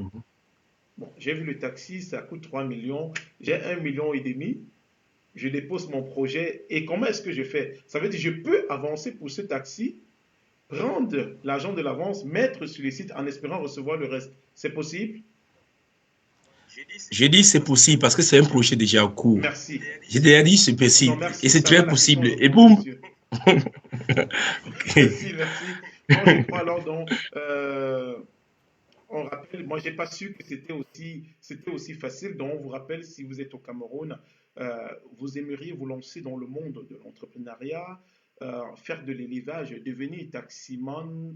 Bon, j'ai vu le taxi, ça coûte 3 millions. J'ai 1 million et demi. Je dépose mon projet. Et comment est-ce que je fais? Ça veut dire que je peux avancer pour ce taxi, prendre l'argent de l'avance, mettre sur les sites en espérant recevoir le reste. C'est possible? J'ai dit c'est possible parce que c'est un projet déjà en cours. Merci. J'ai déjà dit c'est Non, possible et merci, c'est ça va, très la question possible. est Et repose, boum. monsieur. OK. Merci, merci. Non, je crois alors donc, on rappelle, moi j'ai pas su que c'était aussi facile. Donc on vous rappelle, si vous êtes au Cameroun, vous aimeriez vous lancer dans le monde de l'entrepreneuriat, faire de l'élevage, devenir taximan,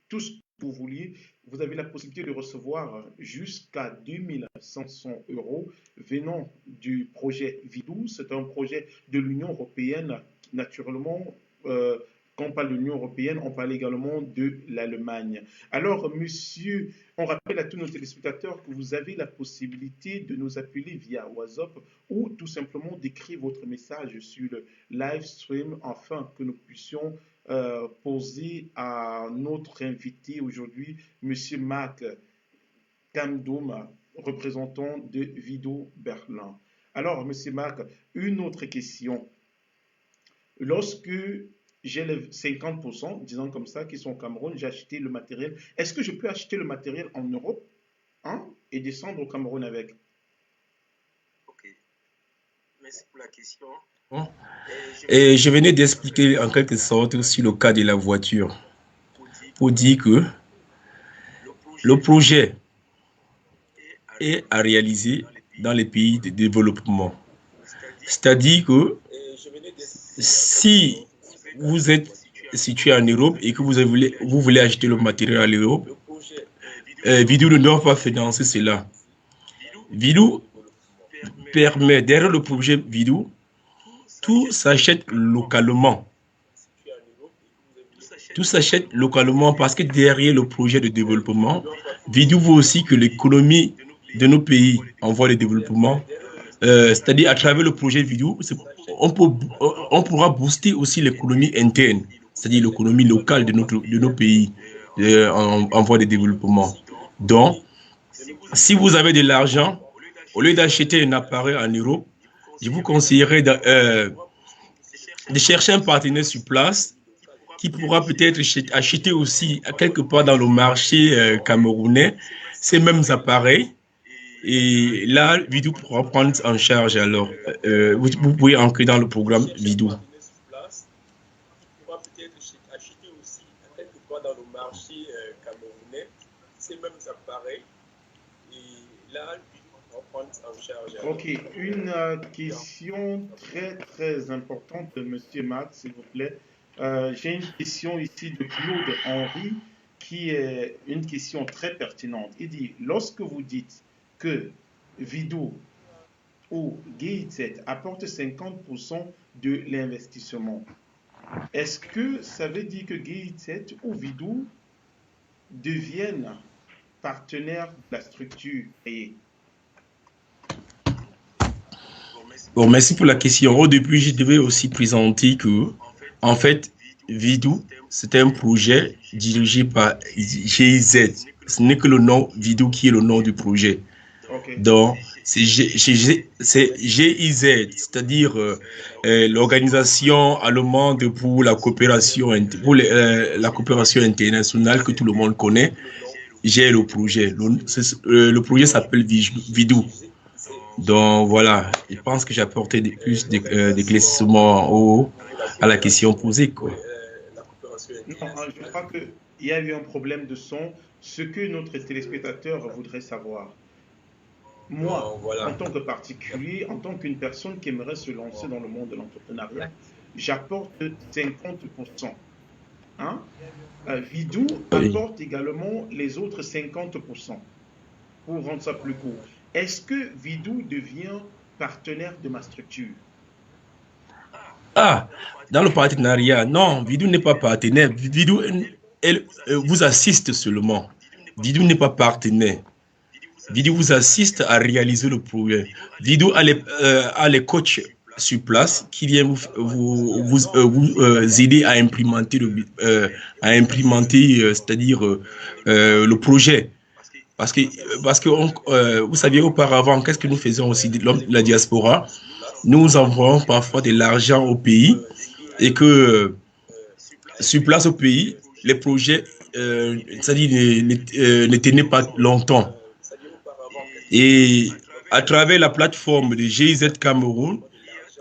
tout ce que vous vouliez, vous avez la possibilité de recevoir jusqu'à 2500 euros venant du projet Vidou. C'est un projet de l'Union européenne. Naturellement, quand on parle de l'Union européenne, on parle également de l'Allemagne. Alors, monsieur, on rappelle à tous nos téléspectateurs que vous avez la possibilité de nous appeler via WhatsApp ou tout simplement d'écrire votre message sur le live stream afin que nous puissions poser à notre invité aujourd'hui, monsieur Marc Kamdoum, représentant de Vido Berlin. Alors, monsieur Marc, une autre question. Lorsque j'ai les 50%, disons comme ça, qui sont au Cameroun, j'ai acheté le matériel. Est-ce que je peux acheter le matériel en Europe, hein, et descendre au Cameroun avec? merci pour la question. Et je venais d'expliquer en quelque sorte aussi le cas de la voiture pour dire que le projet est à réaliser dans les pays de développement. C'est-à-dire que si vous êtes situé en Europe et que vous voulez acheter le matériel en Europe, Vidou ne doit pas financer cela. Vidou permet, derrière le projet Vidou, tout s'achète localement. Tout s'achète localement parce que derrière le projet de développement, Vidou veut aussi que l'économie de nos pays en voie de développement, c'est-à-dire à travers le projet Vidou, on pourra booster aussi l'économie interne, c'est-à-dire l'économie locale de nos pays en voie de développement. Donc, si vous avez de l'argent, au lieu d'acheter un appareil en Europe, je vous conseillerais de chercher un partenaire sur place qui pourra peut-être acheter aussi quelque part dans le marché camerounais ces mêmes appareils. Et là, Vidou pourra prendre en charge. Alors, vous pouvez entrer dans le programme Vidou. Ok, une question très très importante de Monsieur Max, s'il vous plaît. J'ai une question ici de Claude Henry qui est une question très pertinente. Il dit, lorsque vous dites que Vidou ou GIZ apporte 50% de l'investissement, est-ce que ça veut dire que GIZ ou Vidou deviennent partenaires de la structure créée? Bon, merci pour la question. Au début, je devais aussi présenter que, en fait, Vidou, c'est un projet dirigé par GIZ. Ce n'est que le nom Vidou qui est le nom du projet. Ok. Donc, c'est GIZ, c'est-à-dire l'organisation allemande pour la coopération, la coopération internationale que tout le monde connaît, gère le projet. Le projet s'appelle Vidou. Donc voilà, je pense que j'ai apporté plus d'éclaircissement à la question posée, quoi. Non, je crois qu'il y a eu un problème de son. Ce que notre téléspectateur voudrait savoir, moi, en tant que particulier, en tant qu'une personne qui aimerait se lancer dans le monde de l'entrepreneuriat, j'apporte 50%. Hein? Vidou Oui. apporte également les autres 50%. Pour rendre ça plus court, est-ce que Vidou devient partenaire de ma structure? Ah, dans le partenariat, non, Vidou n'est pas partenaire. Vidou, elle, vous assiste seulement. Vidou n'est pas partenaire. Vidou vous assiste à réaliser le projet. Vidou a les coachs sur place qui viennent vous aider à implémenter c'est-à-dire le projet. Parce que vous saviez auparavant, qu'est-ce que nous faisons aussi de la diaspora? Nous envoyons parfois de l'argent au pays et que sur place au pays, les projets, c'est-à-dire ne tenaient pas longtemps. Et à travers la plateforme de GIZ Cameroun,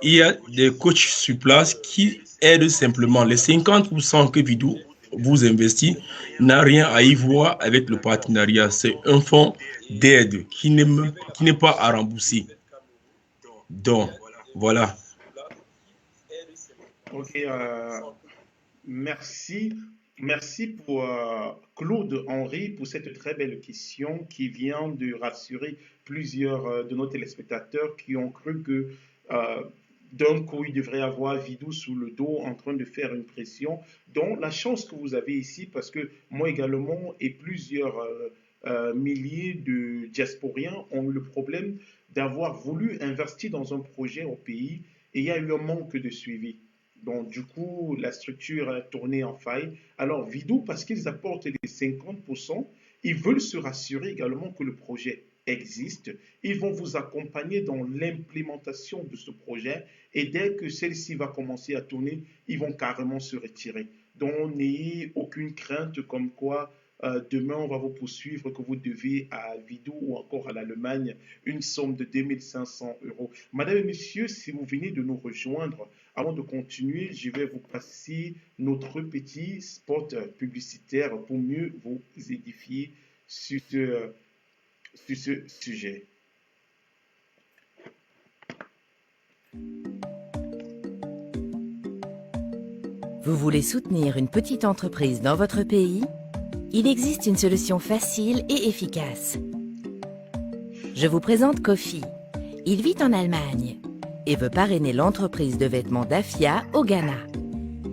il y a des coachs sur place qui aident simplement. Les 50% que Vidou vous investit n'a rien à y voir avec le partenariat. C'est un fonds d'aide qui n'est pas à rembourser. Donc, voilà. Ok, merci. Merci pour Claude Henry pour cette très belle question qui vient de rassurer plusieurs de nos téléspectateurs qui ont cru que euh, d'un coup il devrait avoir Vidou sous le dos en train de faire une pression. Donc la chance que vous avez ici, parce que moi également et plusieurs milliers de diasporiens ont eu le problème d'avoir voulu investir dans un projet au pays et il y a eu un manque de suivi. Donc, du coup, la structure a tourné en faille. Alors, Vidou, parce qu'ils apportent les 50%, ils veulent se rassurer également que le projet existe. Ils vont vous accompagner dans l'implémentation de ce projet et dès que celle-ci va commencer à tourner, ils vont carrément se retirer. Donc, n'ayez aucune crainte comme quoi demain, on va vous poursuivre que vous devez à Vidou ou encore à l'Allemagne une somme de 2500 euros. Madame et messieurs, si vous venez de nous rejoindre, avant de continuer, je vais vous passer notre petit spot publicitaire pour mieux vous édifier sur ce sujet. Vous voulez soutenir une petite entreprise dans votre pays? Il existe une solution facile et efficace. Je vous présente Kofi. Il vit en Allemagne et veut parrainer l'entreprise de vêtements d'Afia au Ghana.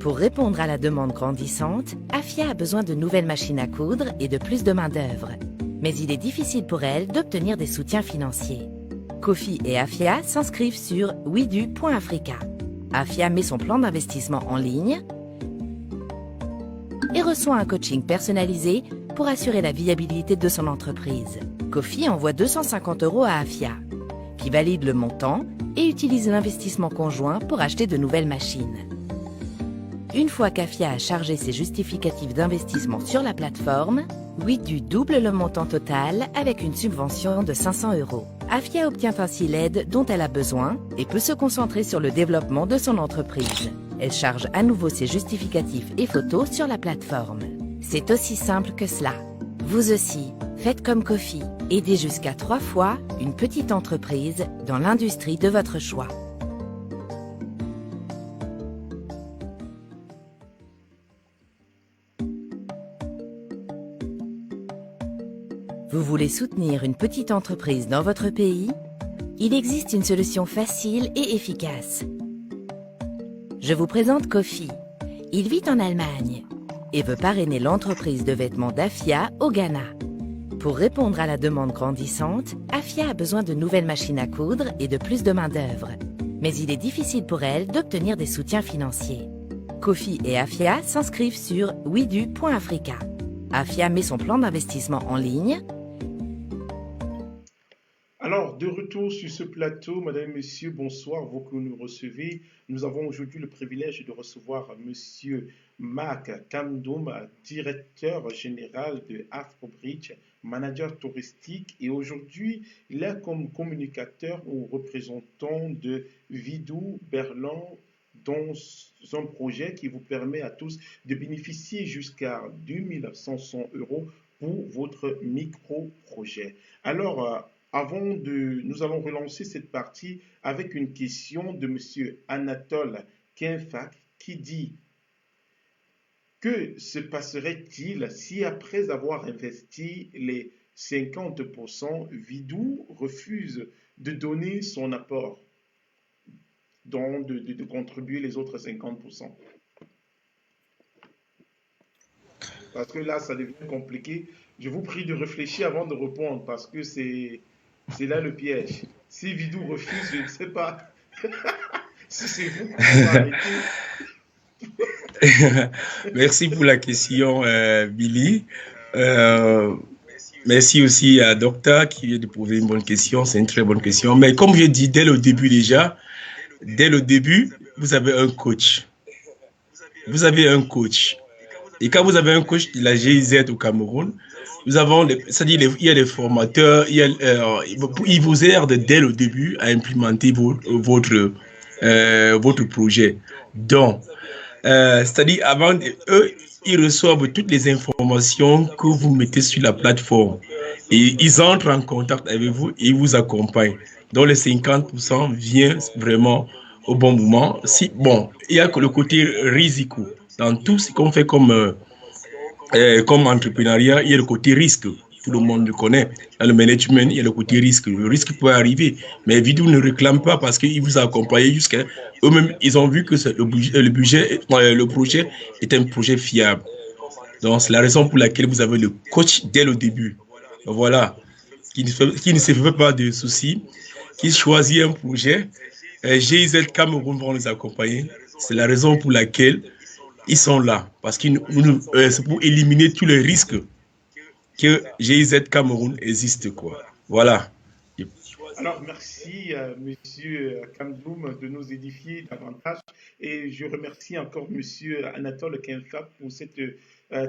Pour répondre à la demande grandissante, Afia a besoin de nouvelles machines à coudre et de plus de main-d'œuvre. Mais il est difficile pour elle d'obtenir des soutiens financiers. Kofi et Afia s'inscrivent sur widu.africa. Afia met son plan d'investissement en ligne et reçoit un coaching personnalisé pour assurer la viabilité de son entreprise. Kofi envoie 250 euros à Afia, qui valide le montant et utilise l'investissement conjoint pour acheter de nouvelles machines. Une fois qu'Afia a chargé ses justificatifs d'investissement sur la plateforme, Widu double le montant total avec une subvention de 500 euros. Afia obtient ainsi l'aide dont elle a besoin et peut se concentrer sur le développement de son entreprise. Elle charge à nouveau ses justificatifs et photos sur la plateforme. C'est aussi simple que cela. Vous aussi, faites comme Kofi. Aidez jusqu'à 3 fois une petite entreprise dans l'industrie de votre choix. Vous voulez soutenir une petite entreprise dans votre pays? Il existe une solution facile et efficace. Je vous présente Kofi. Il vit en Allemagne et veut parrainer l'entreprise de vêtements d'Afia au Ghana. Pour répondre à la demande grandissante, Afia a besoin de nouvelles machines à coudre et de plus de main-d'œuvre. Mais il est difficile pour elle d'obtenir des soutiens financiers. Kofi et Afia s'inscrivent sur widu.africa. Afia met son plan d'investissement en ligne. Alors, de retour sur ce plateau, Madame et Messieurs, bonsoir, vous que nous recevez. Nous avons aujourd'hui le privilège de recevoir Monsieur Marc Kamdoum, directeur général de Afrobridge, manager touristique. Et aujourd'hui, il est comme communicateur ou représentant de Vidou Berlin dans un projet qui vous permet à tous de bénéficier jusqu'à 2500 euros pour votre micro-projet. Alors, nous allons relancer cette partie avec une question de M. Anatole Kenfak qui dit: que se passerait-il si après avoir investi les 50%, Vidou refuse de donner son apport, donc de contribuer les autres 50%? Parce que là, ça devient compliqué. Je vous prie de réfléchir avant de répondre parce que c'est là le piège. Si Vidou refuse, je ne sais pas si c'est vous qui allez arrêter. Merci pour la question, Billy. Merci aussi à Docta qui vient de poser une bonne question. C'est une très bonne question. Mais comme je dis dès le début déjà, vous avez un coach. Vous avez un coach. Et quand vous avez un coach de la GIZ au Cameroun, c'est-à-dire il y a des formateurs, ils vous aident dès le début à implémenter votre projet. Donc, c'est-à-dire eux, ils reçoivent toutes les informations que vous mettez sur la plateforme et ils entrent en contact avec vous et ils vous accompagnent. Donc, les 50% vient vraiment au bon moment. Il y a que le côté risque. Dans tout ce qu'on fait comme entrepreneuriat, il y a le côté risque. Tout le monde le connaît. Dans le management, il y a le côté risque. Le risque peut arriver. Mais Vidou ne réclame pas parce qu'il vous a accompagné jusqu'à eux-mêmes. Ils ont vu que le projet est un projet fiable. Donc, c'est la raison pour laquelle vous avez le coach dès le début. Voilà. Qui ne se fait pas de soucis. Qui choisit un projet. GIZ Cameroun vont les accompagner. C'est la raison pour laquelle ils sont là. Parce que c'est pour éliminer tous les risques que GIZ Cameroun existe, quoi. Voilà. Alors, merci, Monsieur Kamdoum, de nous édifier davantage. Et je remercie encore Monsieur Anatole Kenfak pour cette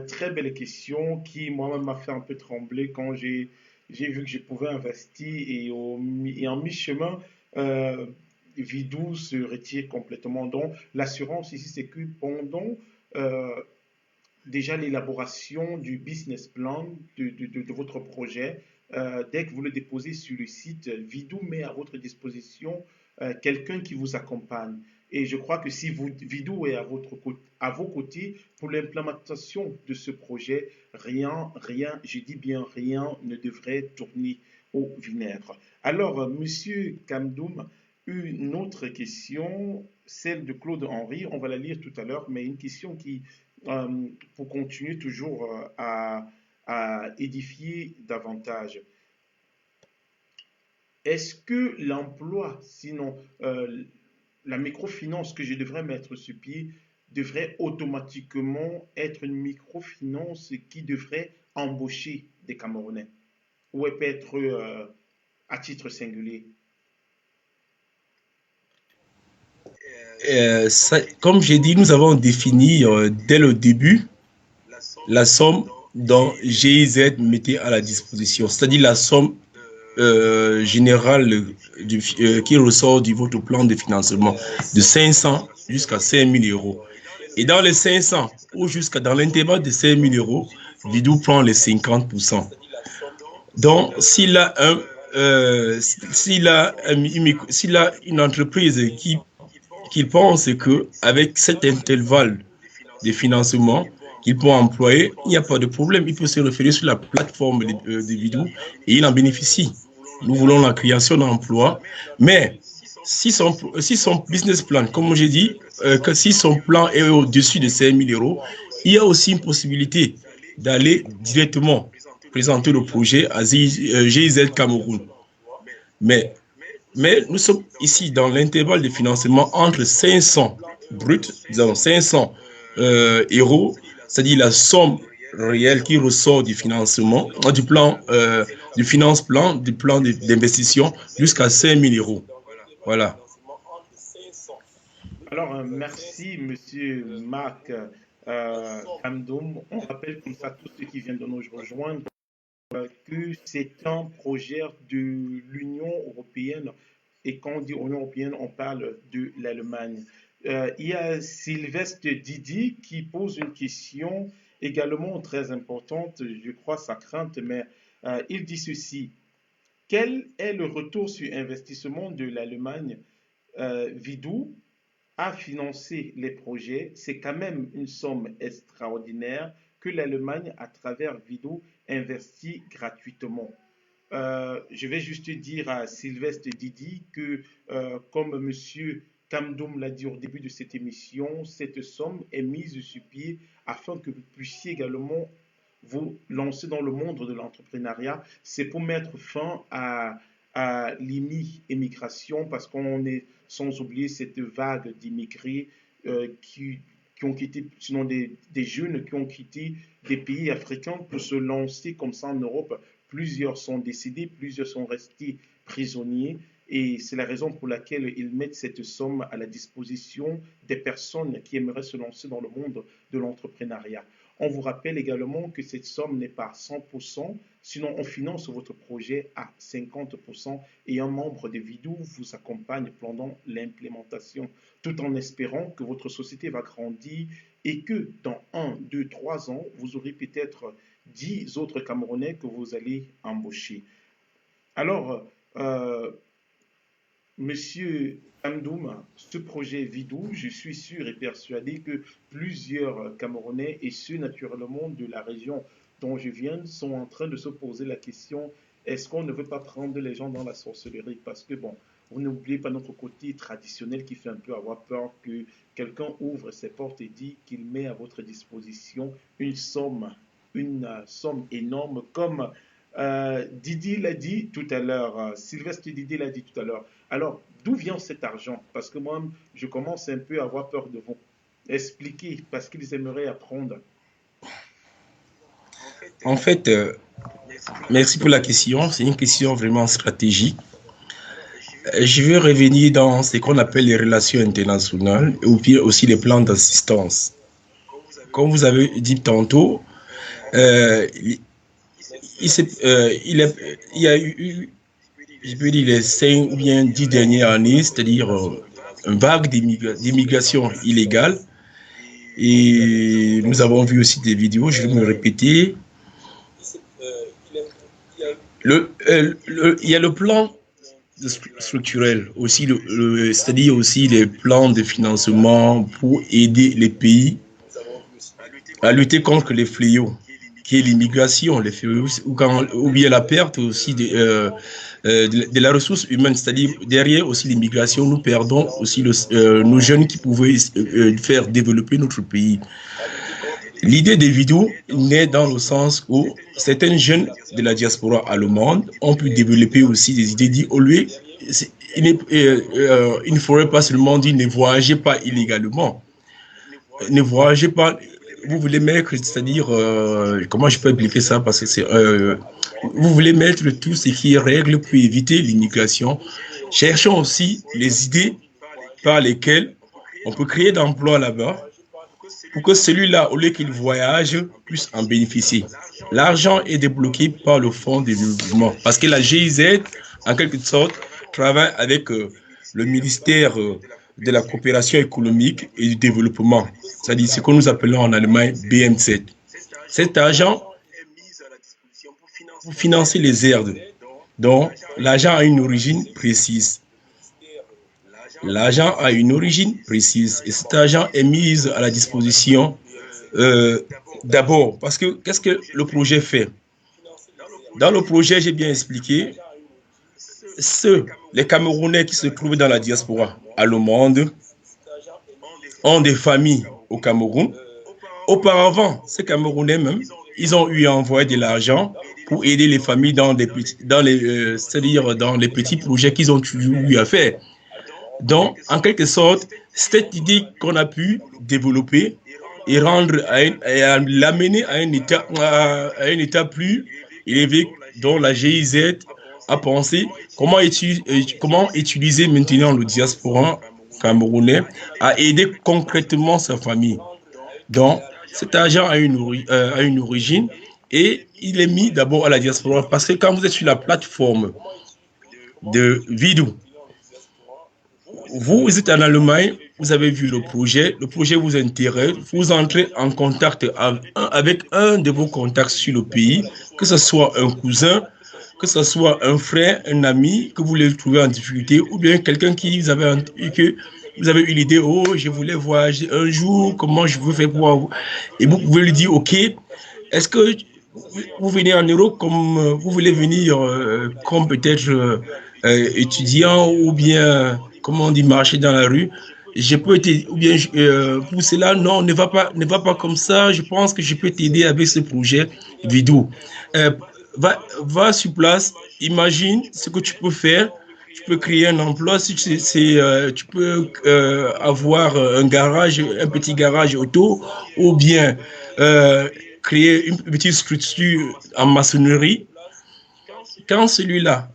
Très belle question qui moi-même m'a fait un peu trembler quand j'ai vu que je pouvais investir et en mi-chemin, euh, Vidou se retire complètement. Donc l'assurance ici, c'est que pendant euh, déjà l'élaboration du business plan de votre projet. Dès que vous le déposez sur le site, Vidoo met à votre disposition quelqu'un qui vous accompagne. Et je crois que si Vidoo est à vos côtés pour l'implémentation de ce projet, je dis bien rien, ne devrait tourner au vinaigre. Alors, Monsieur Kamdoum, une autre question, celle de Claude Henry, on va la lire tout à l'heure, mais une question pour continuer toujours à édifier davantage. Est-ce que l'emploi, sinon la microfinance que je devrais mettre sur pied, devrait automatiquement être une microfinance qui devrait embaucher des Camerounais? Ou elle peut être à titre singulier? Comme j'ai dit, nous avons défini dès le début la somme dont GIZ mettait à la disposition, c'est-à-dire la somme générale qui ressort de votre plan de financement de 500 jusqu'à 5 000 euros. Et dans les 500 ou jusqu'à dans l'intervalle de 5 000 euros, Vidou prend les 50%. Donc, s'il a une entreprise qui pense qu'avec cet intervalle de financement qu'il peut employer, il n'y a pas de problème. Il peut se référer sur la plateforme de Vidou et il en bénéficie. Nous voulons la création d'emplois, mais si son business plan, comme j'ai dit, que si son plan est au-dessus de 5 000 euros, il y a aussi une possibilité d'aller directement présenter le projet à GIZ Cameroun. Mais nous sommes ici dans l'intervalle de financement entre 500 bruts, disons 500 euros, c'est-à-dire la somme réelle qui ressort du financement, du plan, du finance plan, du plan d'investissement jusqu'à 5 000 euros. Voilà. Alors, merci, Monsieur Marc Kamdoum. On rappelle comme ça tous ceux qui viennent de nous rejoindre que c'est un projet de l'Union européenne. Et quand on dit Union européenne, on parle de l'Allemagne. Il y a Sylvestre Didi qui pose une question également très importante, je crois sa crainte, mais il dit ceci. Quel est le retour sur investissement de l'Allemagne? Vidou a financé les projets. C'est quand même une somme extraordinaire que l'Allemagne, à travers Vidou, investit gratuitement. Je vais juste dire à Sylvestre Didi que, comme Monsieur Kamdoum l'a dit au début de cette émission, cette somme est mise sur pied afin que vous puissiez également vous lancer dans le monde de l'entrepreneuriat. C'est pour mettre fin à l'immigration parce qu'on est sans oublier cette vague d'immigrés qui ont quitté, sinon des jeunes qui ont quitté des pays africains pour se lancer comme ça en Europe. Plusieurs sont décédés, plusieurs sont restés prisonniers et c'est la raison pour laquelle ils mettent cette somme à la disposition des personnes qui aimeraient se lancer dans le monde de l'entrepreneuriat. On vous rappelle également que cette somme n'est pas à 100%, sinon on finance votre projet à 50% et un membre de Vidou vous accompagne pendant l'implémentation, tout en espérant que votre société va grandir et que dans 1, 2, 3 ans, vous aurez peut-être 10 autres Camerounais que vous allez embaucher. Alors, Monsieur Kamdoum, ce projet Vidou, je suis sûr et persuadé que plusieurs Camerounais et ceux naturellement de la région dont je viens sont en train de se poser la question, est-ce qu'on ne veut pas prendre les gens dans la sorcellerie? Parce que bon, vous n'oubliez pas notre côté traditionnel qui fait un peu avoir peur que quelqu'un ouvre ses portes et dit qu'il met à votre disposition une somme énorme comme Didi l'a dit tout à l'heure, Sylvestre Didi l'a dit tout à l'heure. Alors, d'où vient cet argent? Parce que moi, je commence un peu à avoir peur de vous. Expliquez, parce qu'ils aimeraient apprendre. En fait, merci pour la question. C'est une question vraiment stratégique. Je vais revenir dans ce qu'on appelle les relations internationales et puis aussi les plans d'assistance. comme vous avez dit tantôt, il y a eu, je peux dire, les 5 ou bien 10 dernières années, c'est-à-dire une vague d'immigration illégale. Et nous avons vu aussi des vidéos, je vais me répéter. Il y a le plan structurel, aussi c'est-à-dire aussi les plans de financement pour aider les pays à lutter contre les fléaux, qui est l'immigration, les fléaux, ou bien la perte aussi de la ressource humaine, c'est-à-dire derrière aussi l'immigration, nous perdons aussi nos jeunes qui pouvaient faire développer notre pays. L'idée des vidéos naît dans le sens où certains jeunes de la diaspora allemande ont pu développer aussi des idées dit au lieu, il ne faudrait pas seulement dire ne voyagez pas illégalement, ne voyagez pas, vous voulez mettre, c'est-à-dire, comment je peux expliquer ça, parce que vous voulez mettre tout ce qui est règle pour éviter l'immigration. Cherchons aussi les idées par lesquelles on peut créer d'emplois là-bas, pour que celui-là, au lieu qu'il voyage, puisse en bénéficier. L'argent est débloqué par le fonds de développement, parce que la GIZ, en quelque sorte, travaille avec le ministère de la coopération économique et du développement, c'est-à-dire ce que nous appelons en Allemagne BMZ. Cet argent pour financer les aides. Donc, l'argent a une origine précise. L'argent a une origine précise et cet argent est mis à la disposition d'abord parce que qu'est-ce que le projet fait? Dans le projet, j'ai bien expliqué, les Camerounais qui se trouvent dans la diaspora allemande ont des familles au Cameroun. Auparavant, ces Camerounais même, ils ont eu à envoyer de l'argent pour aider les familles c'est-à-dire dans les petits projets qu'ils ont eu à faire. Donc, en quelque sorte, cette idée qu'on a pu développer et l'amener à un état plus élevé dont la GIZ a pensé comment utiliser maintenant le diaspora camerounais à aider concrètement sa famille. Donc, cet argent a une origine et il est mis d'abord à la diaspora parce que quand vous êtes sur la plateforme de Vidou, vous êtes en Allemagne, vous avez vu le projet vous intéresse, vous entrez en contact avec un de vos contacts sur le pays, que ce soit un cousin, que ce soit un frère, un ami que vous voulez trouver en difficulté, ou bien quelqu'un que vous avez eu l'idée, oh, je voulais voyager un jour, comment je veux faire pour vous. Et vous pouvez lui dire, ok, est-ce que vous venez en Europe comme vous voulez venir comme peut-être étudiant ou bien, comment on dit, marcher dans la rue. Je peux t'aider, ou bien pour cela, non, ne va pas comme ça. Je pense que je peux t'aider avec ce projet vidéo. Va sur place, imagine ce que tu peux faire. Tu peux créer un emploi, si tu peux avoir un petit garage auto, ou bien créer une petite structure en maçonnerie. Quand celui-là,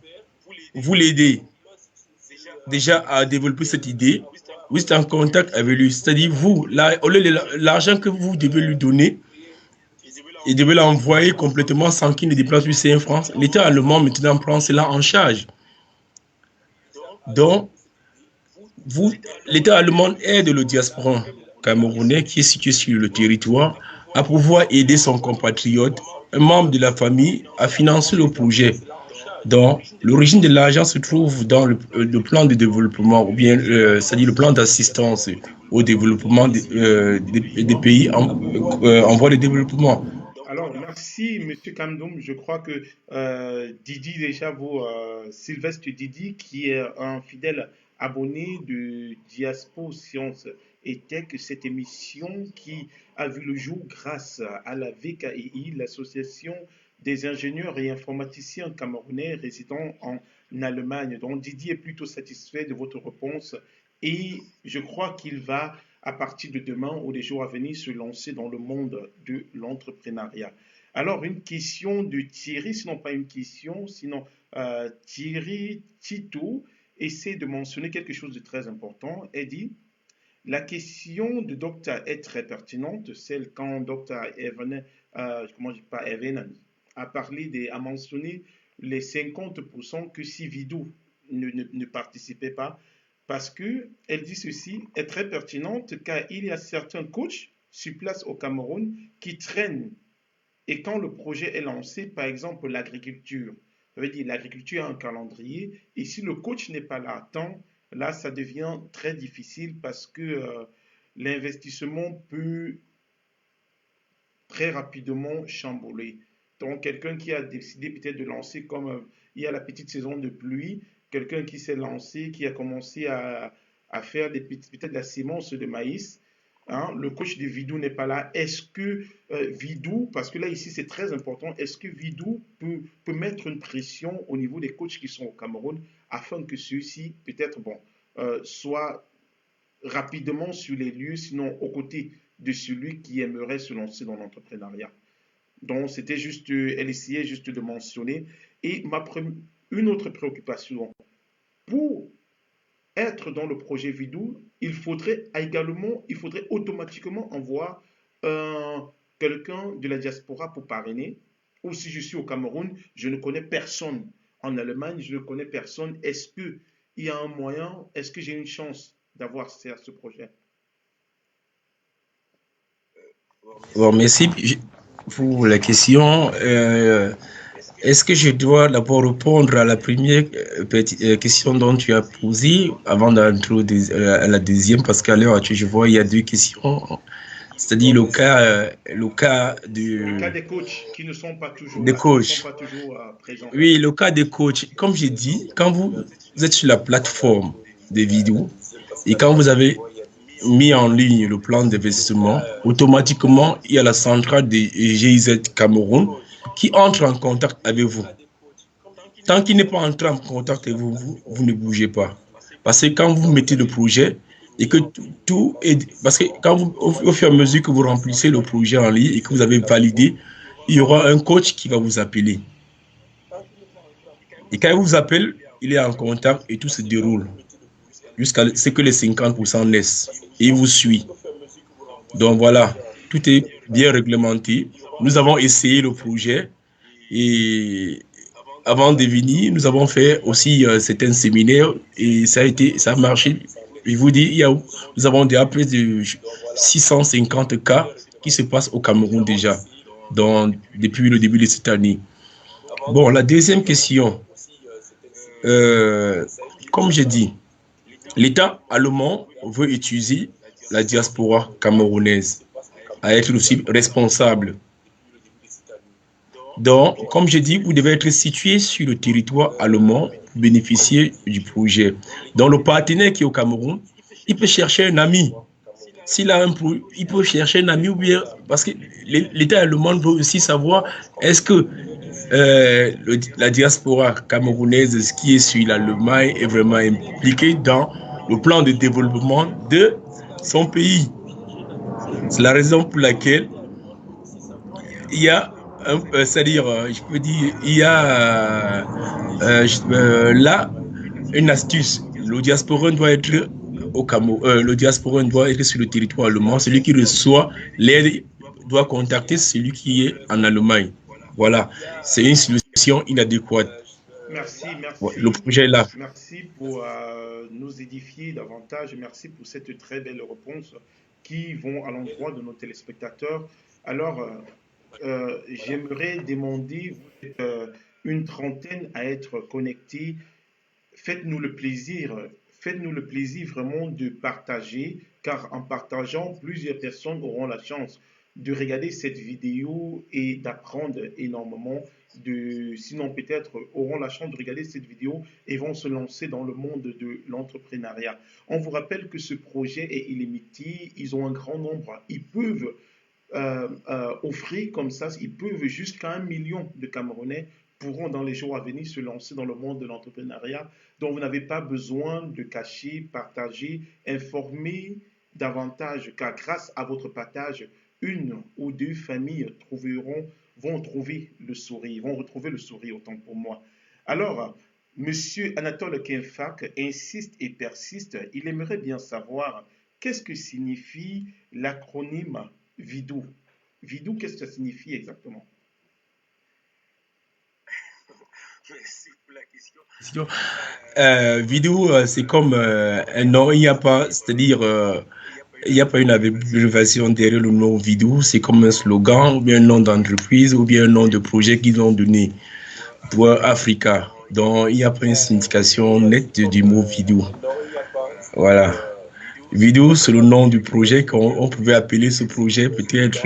vous l'aidez déjà à développer cette idée, vous êtes en contact avec lui. C'est-à-dire, vous, l'argent que vous devez lui donner, il devait l'envoyer complètement sans qu'il ne déplace lui en France. L'État allemand maintenant prend cela en charge. Donc, l'État allemand aide le diaspora camerounais qui est situé sur le territoire à pouvoir aider son compatriote, un membre de la famille, à financer le projet. Donc, l'origine de l'argent se trouve dans le plan de développement, ou bien, c'est-à-dire le plan d'assistance au développement des pays en voie de développement. Alors, merci, M. Kamdoum. Je crois que Didi, déjà, Sylvestre Didi, qui est un fidèle abonné de Diaspo Science et Tech, cette émission qui a vu le jour grâce à la VKI, l'association des ingénieurs et informaticiens camerounais résidant en Allemagne. Donc, Didi est plutôt satisfait de votre réponse et je crois qu'il va à partir de demain ou des jours à venir se lancer dans le monde de l'entrepreneuriat. Alors, une question de Thierry, sinon pas une question, sinon Thierry Tito essaie de mentionner quelque chose de très important. Elle dit, La question de Dr. est très pertinente, celle quand Dr. Evan, comment je dis pas, Evan a a mentionné les 50% que si Vidou ne participait pas, parce que elle dit ceci est très pertinente car il y a certains coachs sur place au Cameroun qui traînent et quand le projet est lancé, par exemple l'agriculture, ça veut dire l'agriculture a un calendrier et si le coach n'est pas là à temps, là ça devient très difficile parce que l'investissement peut très rapidement chambouler. Donc quelqu'un qui a décidé peut-être de lancer comme il y a la petite saison de pluie, quelqu'un qui s'est lancé, qui a commencé à faire peut-être la sémence de maïs, hein, le coach de Vidou n'est pas là. Est-ce que Vidou, parce que là ici c'est très important, est-ce que Vidou peut mettre une pression au niveau des coachs qui sont au Cameroun afin que ceux-ci peut-être bon, soient rapidement sur les lieux, sinon aux côtés de celui qui aimerait se lancer dans l'entrepreneuriat. Donc, c'était juste, elle essayait juste de mentionner. Et une autre préoccupation, pour être dans le projet Vidou, il faudrait automatiquement envoyer quelqu'un de la diaspora pour parrainer. Ou si je suis au Cameroun, je ne connais personne. En Allemagne, je ne connais personne. Est-ce qu'il y a un moyen, est-ce que j'ai une chance d'avoir ce projet? Bon, merci pour la question. Est-ce que je dois d'abord répondre à la première question dont tu as posée avant d'entrer à la deuxième? Parce qu'à l'heure actuelle, je vois il y a deux questions. C'est-à-dire le cas Le cas des coachs qui ne sont pas toujours des là, qui ne sont coachs. pas toujours présents. Oui, le cas des coachs. Comme j'ai dit, quand vous êtes sur la plateforme des vidéos et quand vous avez mis en ligne le plan d'investissement, automatiquement, il y a la centrale des GIZ Cameroun qui entre en contact avec vous. Tant qu'il n'est pas entré en contact avec vous, vous ne bougez pas. Parce que quand vous mettez le projet et que tout est... Parce que quand au fur et à mesure que vous remplissez le projet en ligne et que vous avez validé, il y aura un coach qui va vous appeler. Et quand il vous appelle, il est en contact et tout se déroule jusqu'à ce que les 50% naissent. Et il vous suit. Donc voilà, tout est bien réglementé. Nous avons essayé le projet et avant de venir, nous avons fait aussi certains séminaires et ça a marché. Je vous dis, nous avons déjà plus de 650 cas qui se passent au Cameroun déjà, depuis le début de cette année. Bon, la deuxième question, comme j'ai dit, l'État allemand veut utiliser la diaspora camerounaise à être aussi responsable. Donc, comme je dis, vous devez être situé sur le territoire allemand pour bénéficier du projet. Donc, le partenaire qui est au Cameroun, il peut chercher un ami. S'il a il peut chercher un ami ou bien, parce que l'État allemand veut aussi savoir est-ce que la diaspora camerounaise qui est sur l'Allemagne est vraiment impliquée dans le plan de développement de son pays. C'est la raison pour laquelle il y a c'est-à-dire, je peux dire, il y a là une astuce. Le diasporen doit être au Cameroun, le diasporen doit être sur le territoire allemand. Celui qui reçoit l'aide doit contacter celui qui est en Allemagne. Voilà, c'est une solution inadéquate. Merci, Le merci. projet est là. Merci pour nous édifier davantage. Merci pour cette très belle réponse qui vont à l'endroit de nos téléspectateurs. Alors, j'aimerais demander, vous êtes une trentaine à être connectés. Faites-nous le plaisir vraiment de partager, car en partageant, plusieurs personnes auront la chance de regarder cette vidéo et d'apprendre énormément. Sinon, peut-être auront la chance de regarder cette vidéo et vont se lancer dans le monde de l'entrepreneuriat. On vous rappelle que ce projet est illimité. Ils ont un grand nombre. Ils peuvent offrir comme ça, ils peuvent jusqu'à 1 million de Camerounais pourront dans les jours à venir se lancer dans le monde de l'entrepreneuriat. Donc vous n'avez pas besoin de cacher, partager, informer davantage, car grâce à votre partage, une ou deux familles vont trouver le sourire, vont retrouver le sourire autant pour moi. Alors, Monsieur Anatole Kenfak insiste et persiste. Il aimerait bien savoir qu'est-ce que signifie l'acronyme VIDOO? VIDOO, qu'est-ce que ça signifie exactement? Merci pour la question. Vidéo, c'est comme un nom, il n'y a pas, c'est-à-dire, il n'y a pas une abréviation derrière le nom vidéo, c'est comme un slogan, ou bien un nom d'entreprise, ou bien un nom de projet qu'ils ont donné pour Africa. Donc, il n'y a pas une signification nette du mot vidéo. Voilà. Vidéo, c'est le nom du projet qu'on pouvait appeler ce projet peut-être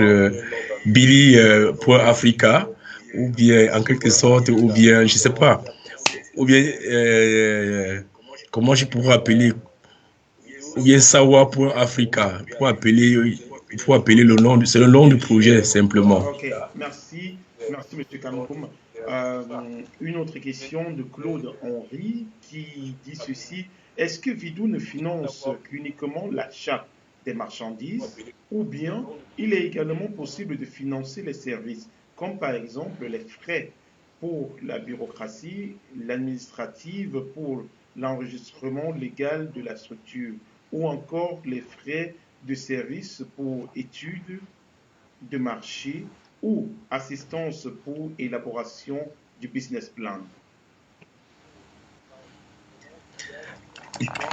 Billy pour Africa, ou bien en quelque sorte, ou bien, je ne sais pas, ou bien, comment je pourrais appeler, ou bien Sawa pour Africa, pour appeler le nom, c'est le nom du projet simplement. Ok, merci, merci Monsieur Kamkoum. Une autre question de Claude Henry qui dit ceci. Est-ce que Vidou ne finance qu'uniquement l'achat des marchandises ou bien il est également possible de financer les services, comme par exemple les frais pour la bureaucratie, l'administrative pour l'enregistrement légal de la structure ou encore les frais de service pour études de marché ou assistance pour élaboration du business plan?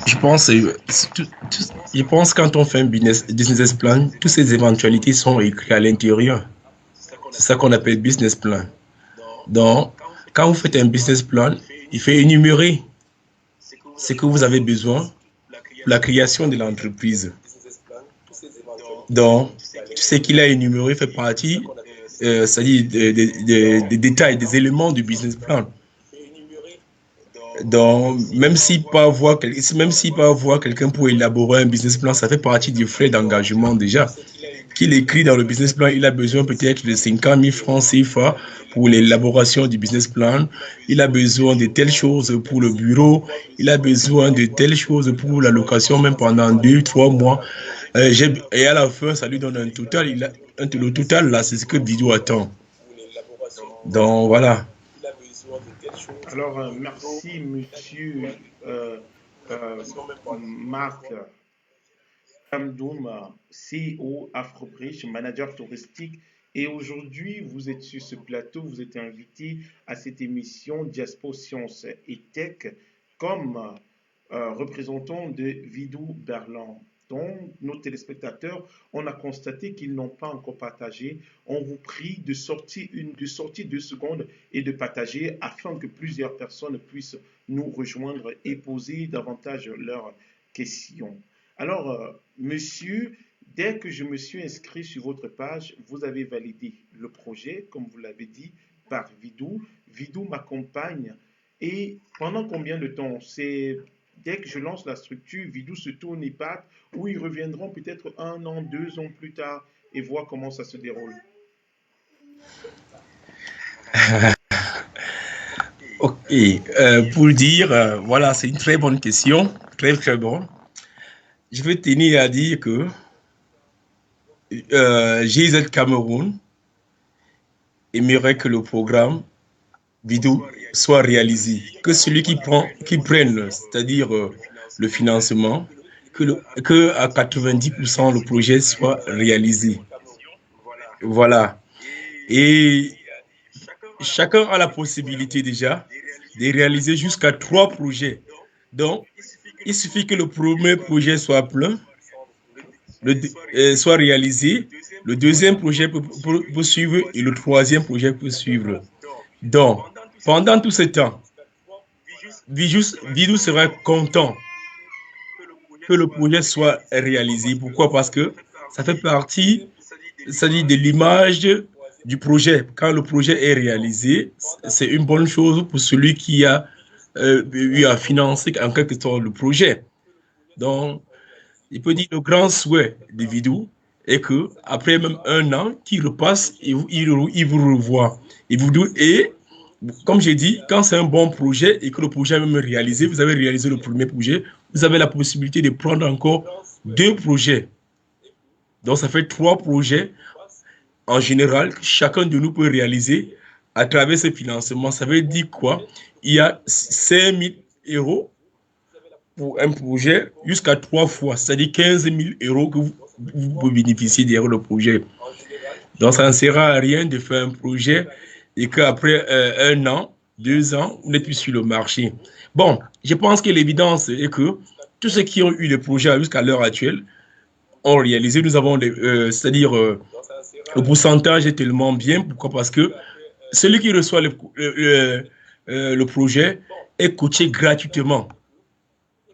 Je pense, je pense quand on fait un business plan, toutes ces éventualités sont écrites à l'intérieur. C'est ça qu'on appelle business plan. Donc, quand vous faites un business plan, il faut énumérer ce que vous avez besoin pour la création de l'entreprise. Donc, tout ce qu'il a énuméré fait partie, c'est-à-dire des détails, des éléments du business plan. Donc, même s'il peut avoir quelqu'un pour élaborer un business plan, ça fait partie du frais d'engagement déjà. Qu'il écrit dans le business plan, il a besoin peut-être de 50 000 francs CFA pour l'élaboration du business plan. Il a besoin de telles choses pour le bureau. Il a besoin de telles choses pour la location, même pendant 2-3 mois. Et à la fin, ça lui donne un total. Le total, là, c'est ce que Vidéo attend. Donc, voilà. Alors, merci, monsieur Marc Kamdoum, CEO Afroprich, manager touristique. Et aujourd'hui, vous êtes sur ce plateau, vous êtes invité à cette émission Diaspo Sciences et Tech comme représentant de Vidou Berland. Donc, nos téléspectateurs, on a constaté qu'ils n'ont pas encore partagé. On vous prie de sortir 2 secondes et de partager afin que plusieurs personnes puissent nous rejoindre et poser davantage leurs questions. Alors, monsieur, dès que je me suis inscrit sur votre page, vous avez validé le projet, comme vous l'avez dit, par Vidou. Vidou m'accompagne. Et pendant combien de temps? C'est dès que je lance la structure, Vidou se tourne et part, ou ils reviendront peut-être 1 an, 2 ans plus tard et voir comment ça se déroule. Ok, pour dire, voilà, c'est une très bonne question, très très bonne. Je veux tenir à dire que GZ Cameroun aimerait que le programme vidéo soit réalisé, que celui qui prenne, c'est-à-dire le financement, que à 90% le projet soit réalisé. Voilà. Et chacun a la possibilité déjà de réaliser jusqu'à 3 projets. Donc, il suffit que le premier projet soit plein, soit réalisé, le deuxième projet peut suivre et le troisième projet peut suivre. Donc, pendant tout ce temps, Vidou sera content que le projet soit réalisé. Pourquoi? Parce que ça fait partie, c'est-à-dire de l'image du projet. Quand le projet est réalisé, c'est une bonne chose pour celui qui a eu à financer en quelque sorte le projet. Donc, il peut dire le grand souhait de Vidou est que après même 1 an, qu'il repasse et il vous revoit. Et comme j'ai dit, quand c'est un bon projet et que le projet est même réalisé, vous avez réalisé le premier projet, vous avez la possibilité de prendre encore 2 projets. Donc, ça fait 3 projets en général que chacun de nous peut réaliser à travers ce financement. Ça veut dire quoi? Il y a 5 000 euros pour un projet jusqu'à 3 fois, c'est-à-dire 15 000 euros que vous pouvez bénéficier derrière le projet. Donc, ça ne sert à rien de faire un projet et qu'après 1 an, 2 ans, vous n'êtes plus sur le marché. Bon, je pense que l'évidence est que tous ceux qui ont eu des projets jusqu'à l'heure actuelle ont réalisé. Nous avons, c'est-à-dire, le pourcentage est tellement bien. Pourquoi? Parce que celui qui reçoit le projet est coaché gratuitement.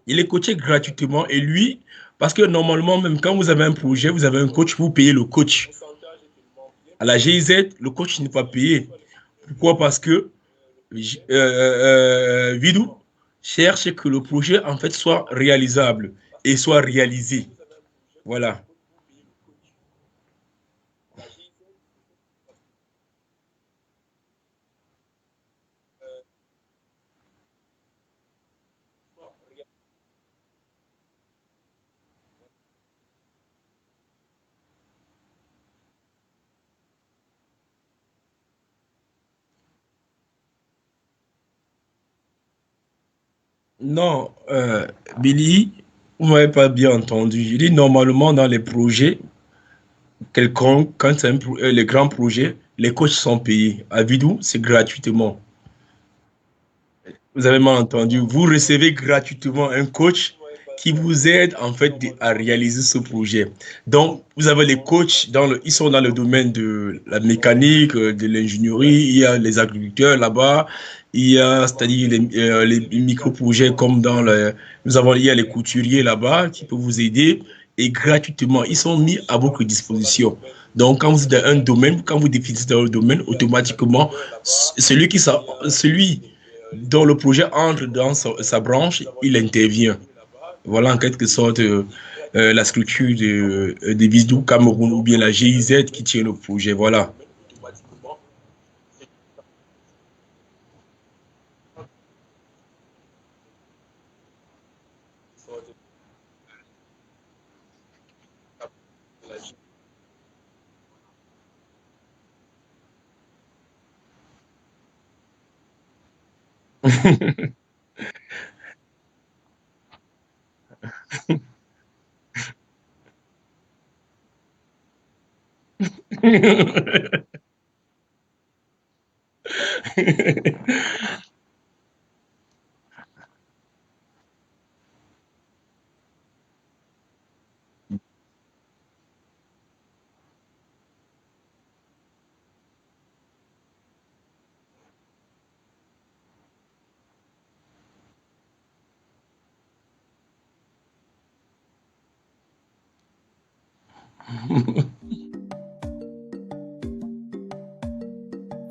Il est coaché gratuitement et lui, parce que normalement, même quand vous avez un projet, vous avez un coach, vous payez le coach. À la GIZ, le coach n'est pas payé. Pourquoi? Parce que Vidou cherche que le projet en fait soit réalisable et soit réalisé. Voilà. Non, Billy, vous m'avez pas bien entendu. Je dis normalement dans les projets, quelconque, quand c'est les grands projets, les coachs sont payés. À Vidou, c'est gratuitement. Vous avez mal entendu. Vous recevez gratuitement un coach qui vous aide en fait à réaliser ce projet. Donc, vous avez les coachs ils sont dans le domaine de la mécanique, de l'ingénierie. Il y a les agriculteurs là-bas. Il y a, c'est-à-dire les micro-projets comme il y a les couturiers là-bas qui peuvent vous aider et gratuitement. Ils sont mis à votre disposition. Donc, quand vous êtes dans un domaine, quand vous définissez dans le domaine, automatiquement, celui dont le projet entre dans sa branche, il intervient. Voilà en quelque sorte la structure de Visdou Cameroun ou bien la GIZ qui tient le projet. Voilà.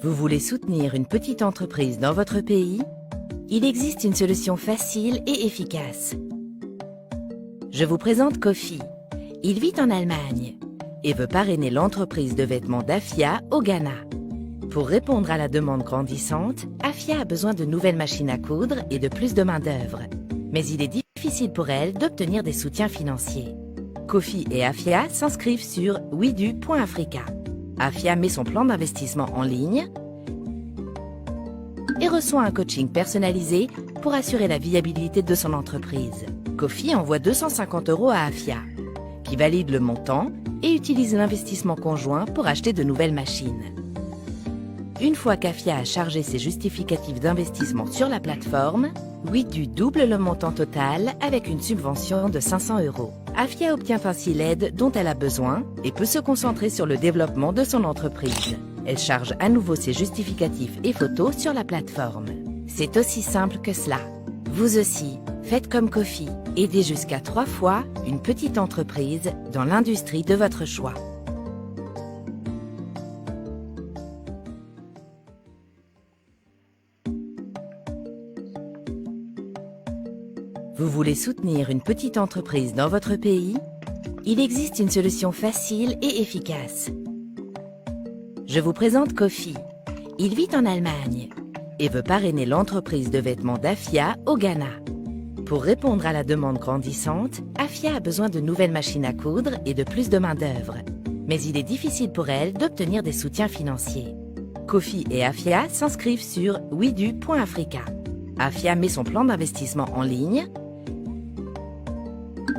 Vous voulez soutenir une petite entreprise dans votre pays? Il existe une solution facile et efficace. Je vous présente Kofi. Il vit en Allemagne et veut parrainer l'entreprise de vêtements d'Afia au Ghana. Pour répondre à la demande grandissante, Afia a besoin de nouvelles machines à coudre et de plus de main-d'œuvre. Mais il est difficile pour elle d'obtenir des soutiens financiers. Kofi et Afia s'inscrivent sur widu.africa. Afia met son plan d'investissement en ligne et reçoit un coaching personnalisé pour assurer la viabilité de son entreprise. Kofi envoie 250 € à Afia, qui valide le montant et utilise l'investissement conjoint pour acheter de nouvelles machines. Une fois qu'Afia a chargé ses justificatifs d'investissement sur la plateforme, Widu double le montant total avec une subvention de 500 €. Afia obtient ainsi l'aide dont elle a besoin et peut se concentrer sur le développement de son entreprise. Elle charge à nouveau ses justificatifs et photos sur la plateforme. C'est aussi simple que cela. Vous aussi, faites comme Kofi. Aidez jusqu'à 3 fois une petite entreprise dans l'industrie de votre choix. Vous voulez soutenir une petite entreprise dans votre pays? Il existe une solution facile et efficace. Je vous présente Kofi. Il vit en Allemagne et veut parrainer l'entreprise de vêtements d'Afia au Ghana. Pour répondre à la demande grandissante, Afia a besoin de nouvelles machines à coudre et de plus de main-d'œuvre. Mais il est difficile pour elle d'obtenir des soutiens financiers. Kofi et Afia s'inscrivent sur widu.africa. Afia met son plan d'investissement en ligne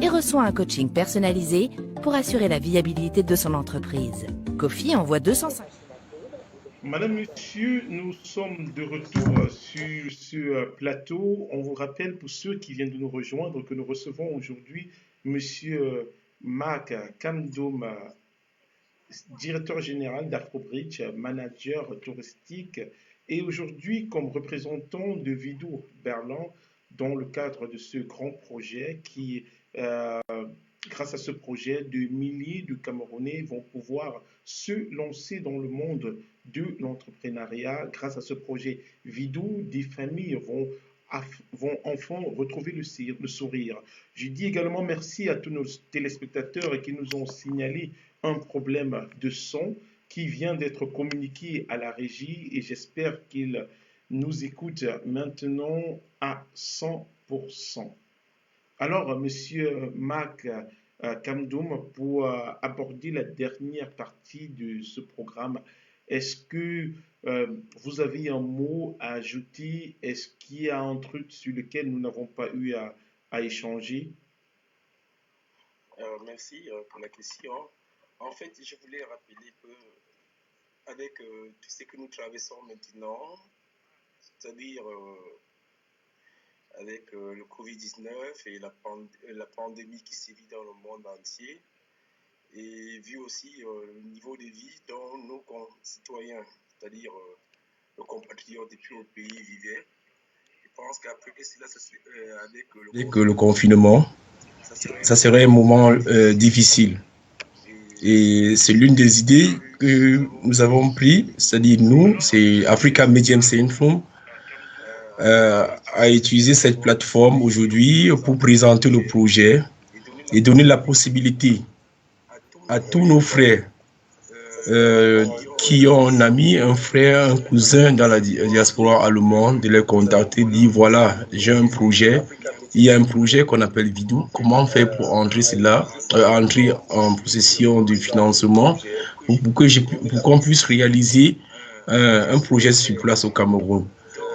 et reçoit un coaching personnalisé pour assurer la viabilité de son entreprise. Kofi envoie 250. Madame, Monsieur, nous sommes de retour sur ce plateau. On vous rappelle pour ceux qui viennent de nous rejoindre que nous recevons aujourd'hui Monsieur Marc Kamdoum, directeur général d'Afrobridge, manager touristique, et aujourd'hui comme représentant de Vidou Berlin dans le cadre de ce grand projet qui, grâce à ce projet, de milliers de Camerounais vont pouvoir se lancer dans le monde de l'entrepreneuriat. Grâce à ce projet Vidou, des familles vont enfin retrouver le sourire. Je dis également merci à tous nos téléspectateurs qui nous ont signalé un problème de son qui vient d'être communiqué à la régie et j'espère qu'il nous écoute maintenant à 100%. Alors, Monsieur Marc Kamdoum, pour aborder la dernière partie de ce programme, est-ce que vous avez un mot à ajouter? Est-ce qu'il y a un truc sur lequel nous n'avons pas eu à échanger? Merci pour la question. En fait, je voulais rappeler que avec tout ce que nous traversons maintenant, c'est-à-dire avec le Covid-19 et la pandémie qui sévit dans le monde entier, et vu aussi le niveau de vie dont nos concitoyens, c'est-à-dire nos compatriotes depuis au pays vivaient, je pense qu'après cela, avec Dès que le confinement, ça serait un moment difficile. Et c'est l'une des idées que nous avons prises, c'est-à-dire nous, c'est Africa Medium Centrum, à utiliser cette plateforme aujourd'hui pour présenter le projet et donner la possibilité à tous nos frères qui ont un ami, un frère, un cousin dans la diaspora allemande, de les contacter, dire voilà, j'ai un projet. Il y a un projet qu'on appelle Vidou. Comment faire pour entrer entrer en possession du financement pour qu'on puisse réaliser un projet sur place au Cameroun.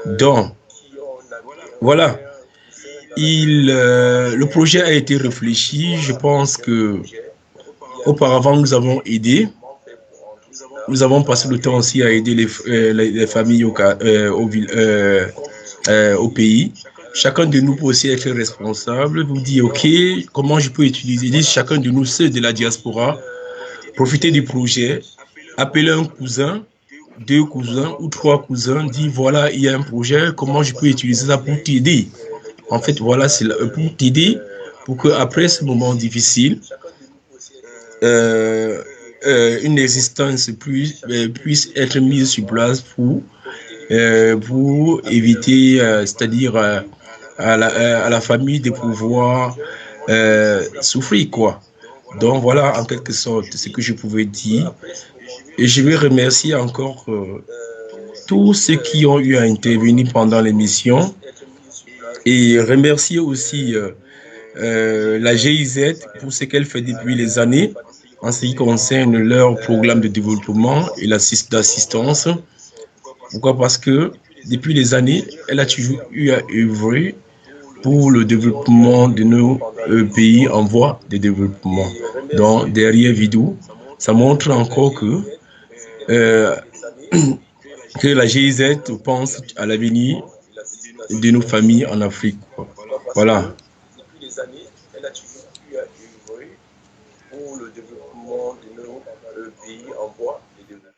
Donc, voilà. Le projet a été réfléchi. Je pense que auparavant, nous avons aidé. Nous avons passé le temps aussi à aider les familles au pays. Chacun de nous peut aussi être responsable, vous dire, OK, comment je peux utiliser, chacun de nous, ceux de la diaspora, profiter du projet, appeler un cousin, 2 cousins ou 3 cousins, dire, voilà, il y a un projet, comment je peux utiliser ça pour t'aider. En fait, voilà, c'est pour t'aider, pour qu'après ce moment difficile, une existence puisse être mise sur place pour éviter, c'est-à-dire à la famille de pouvoir souffrir, quoi. Donc voilà en quelque sorte ce que je pouvais dire. Et je vais remercier encore tous ceux qui ont eu à intervenir pendant l'émission et remercier aussi la GIZ pour ce qu'elle fait depuis les années en ce qui concerne leur programme de développement et l'assistance. Pourquoi? Parce que depuis les années, elle a toujours eu à œuvrer pour le développement de nos pays en voie de développement. Donc, derrière Vidou, ça montre encore que la GIZ pense à l'avenir de nos familles en Afrique. Voilà. Depuis les années, elle a toujours eu à œuvrer pour le développement de nos pays en voie de développement.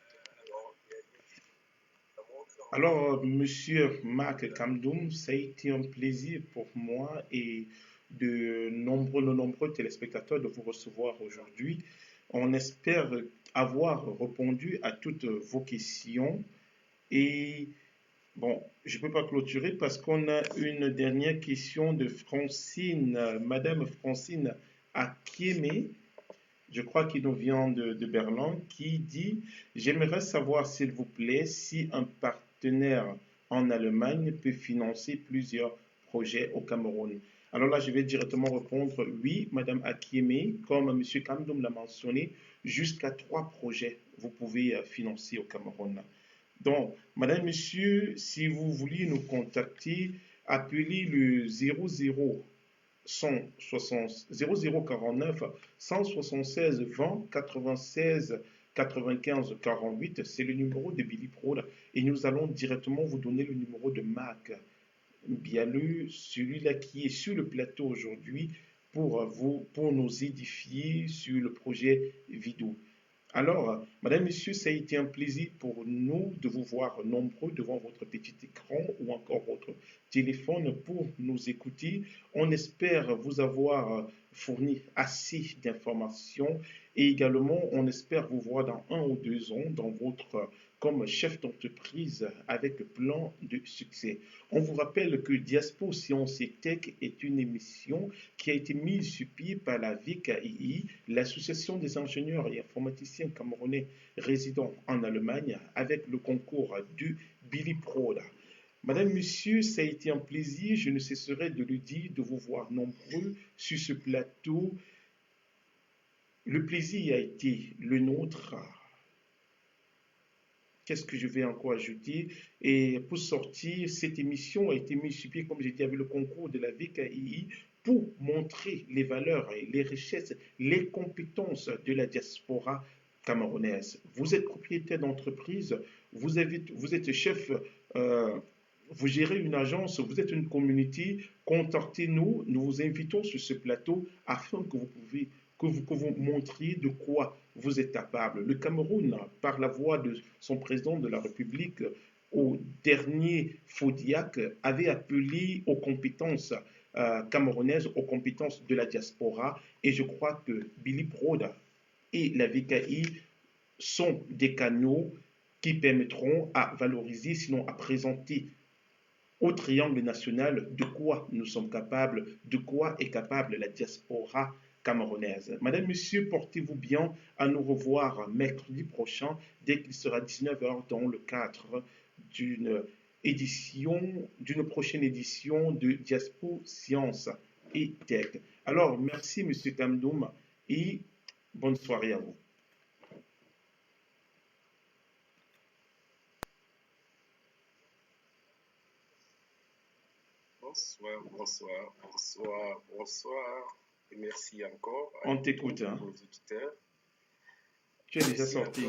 Alors, Monsieur Marc Kamdoum, ça a été un plaisir pour moi et de nombreux téléspectateurs de vous recevoir aujourd'hui. On espère avoir répondu à toutes vos questions. Et bon, je ne peux pas clôturer parce qu'on a une dernière question de Francine, Madame Francine Akieme, je crois qu'il nous vient de Berlin, qui dit, j'aimerais savoir s'il vous plaît si un partenaire en Allemagne peut financer plusieurs projets au Cameroun. Alors là, je vais directement répondre oui, Madame Akieme, comme Monsieur Kamdoum l'a mentionné, jusqu'à 3 projets vous pouvez financer au Cameroun. Donc, Madame, Monsieur, si vous voulez nous contacter, appelez le 00 0049 176 20 96 95 48. C'est le numéro de Billy Prod et nous allons directement vous donner le numéro de Marc Bialou, celui-là qui est sur le plateau aujourd'hui pour nous édifier sur le projet Vidou. Alors, Madame, Monsieur, ça a été un plaisir pour nous de vous voir nombreux devant votre petit écran ou encore votre téléphone pour nous écouter. On espère vous avoir fourni assez d'informations et également on espère vous voir dans 1 ou 2 ans comme chef d'entreprise avec plein de succès. On vous rappelle que Diaspo Science et Tech est une émission qui a été mise sur pied par la VKI, l'Association des ingénieurs et informaticiens camerounais résidant en Allemagne, avec le concours du Billy Prod. Madame, Monsieur, ça a été un plaisir, je ne cesserai de le dire, de vous voir nombreux sur ce plateau. Le plaisir a été le nôtre. Qu'est-ce que je vais encore ajouter? Et pour sortir, cette émission a été mise sur pied, comme j'ai dit, avec le concours de la VKI pour montrer les valeurs et les richesses, les compétences de la diaspora camerounaise. Vous êtes propriétaire d'entreprise, vous êtes chef, vous gérez une agence, vous êtes une communauté, contactez-nous, nous vous invitons sur ce plateau afin que vous montriez de quoi vous êtes capable. Le Cameroun, par la voix de son président de la République, au dernier FODIAC, avait appelé aux compétences camerounaises, aux compétences de la diaspora, et je crois que Billy Prod et la VKI sont des canaux qui permettront à valoriser, sinon à présenter au triangle national de quoi nous sommes capables, de quoi est capable la diaspora camerounaise. Madame, Monsieur, portez-vous bien, à nous revoir mercredi prochain dès qu'il sera 19h dans le cadre d'une prochaine édition de Diaspo Science et Tech. Alors, merci Monsieur Kamdoum et bonne soirée à vous. Bonsoir. Et merci encore. On t'écoute, hein. Aux auditeurs. Tu es déjà sorti.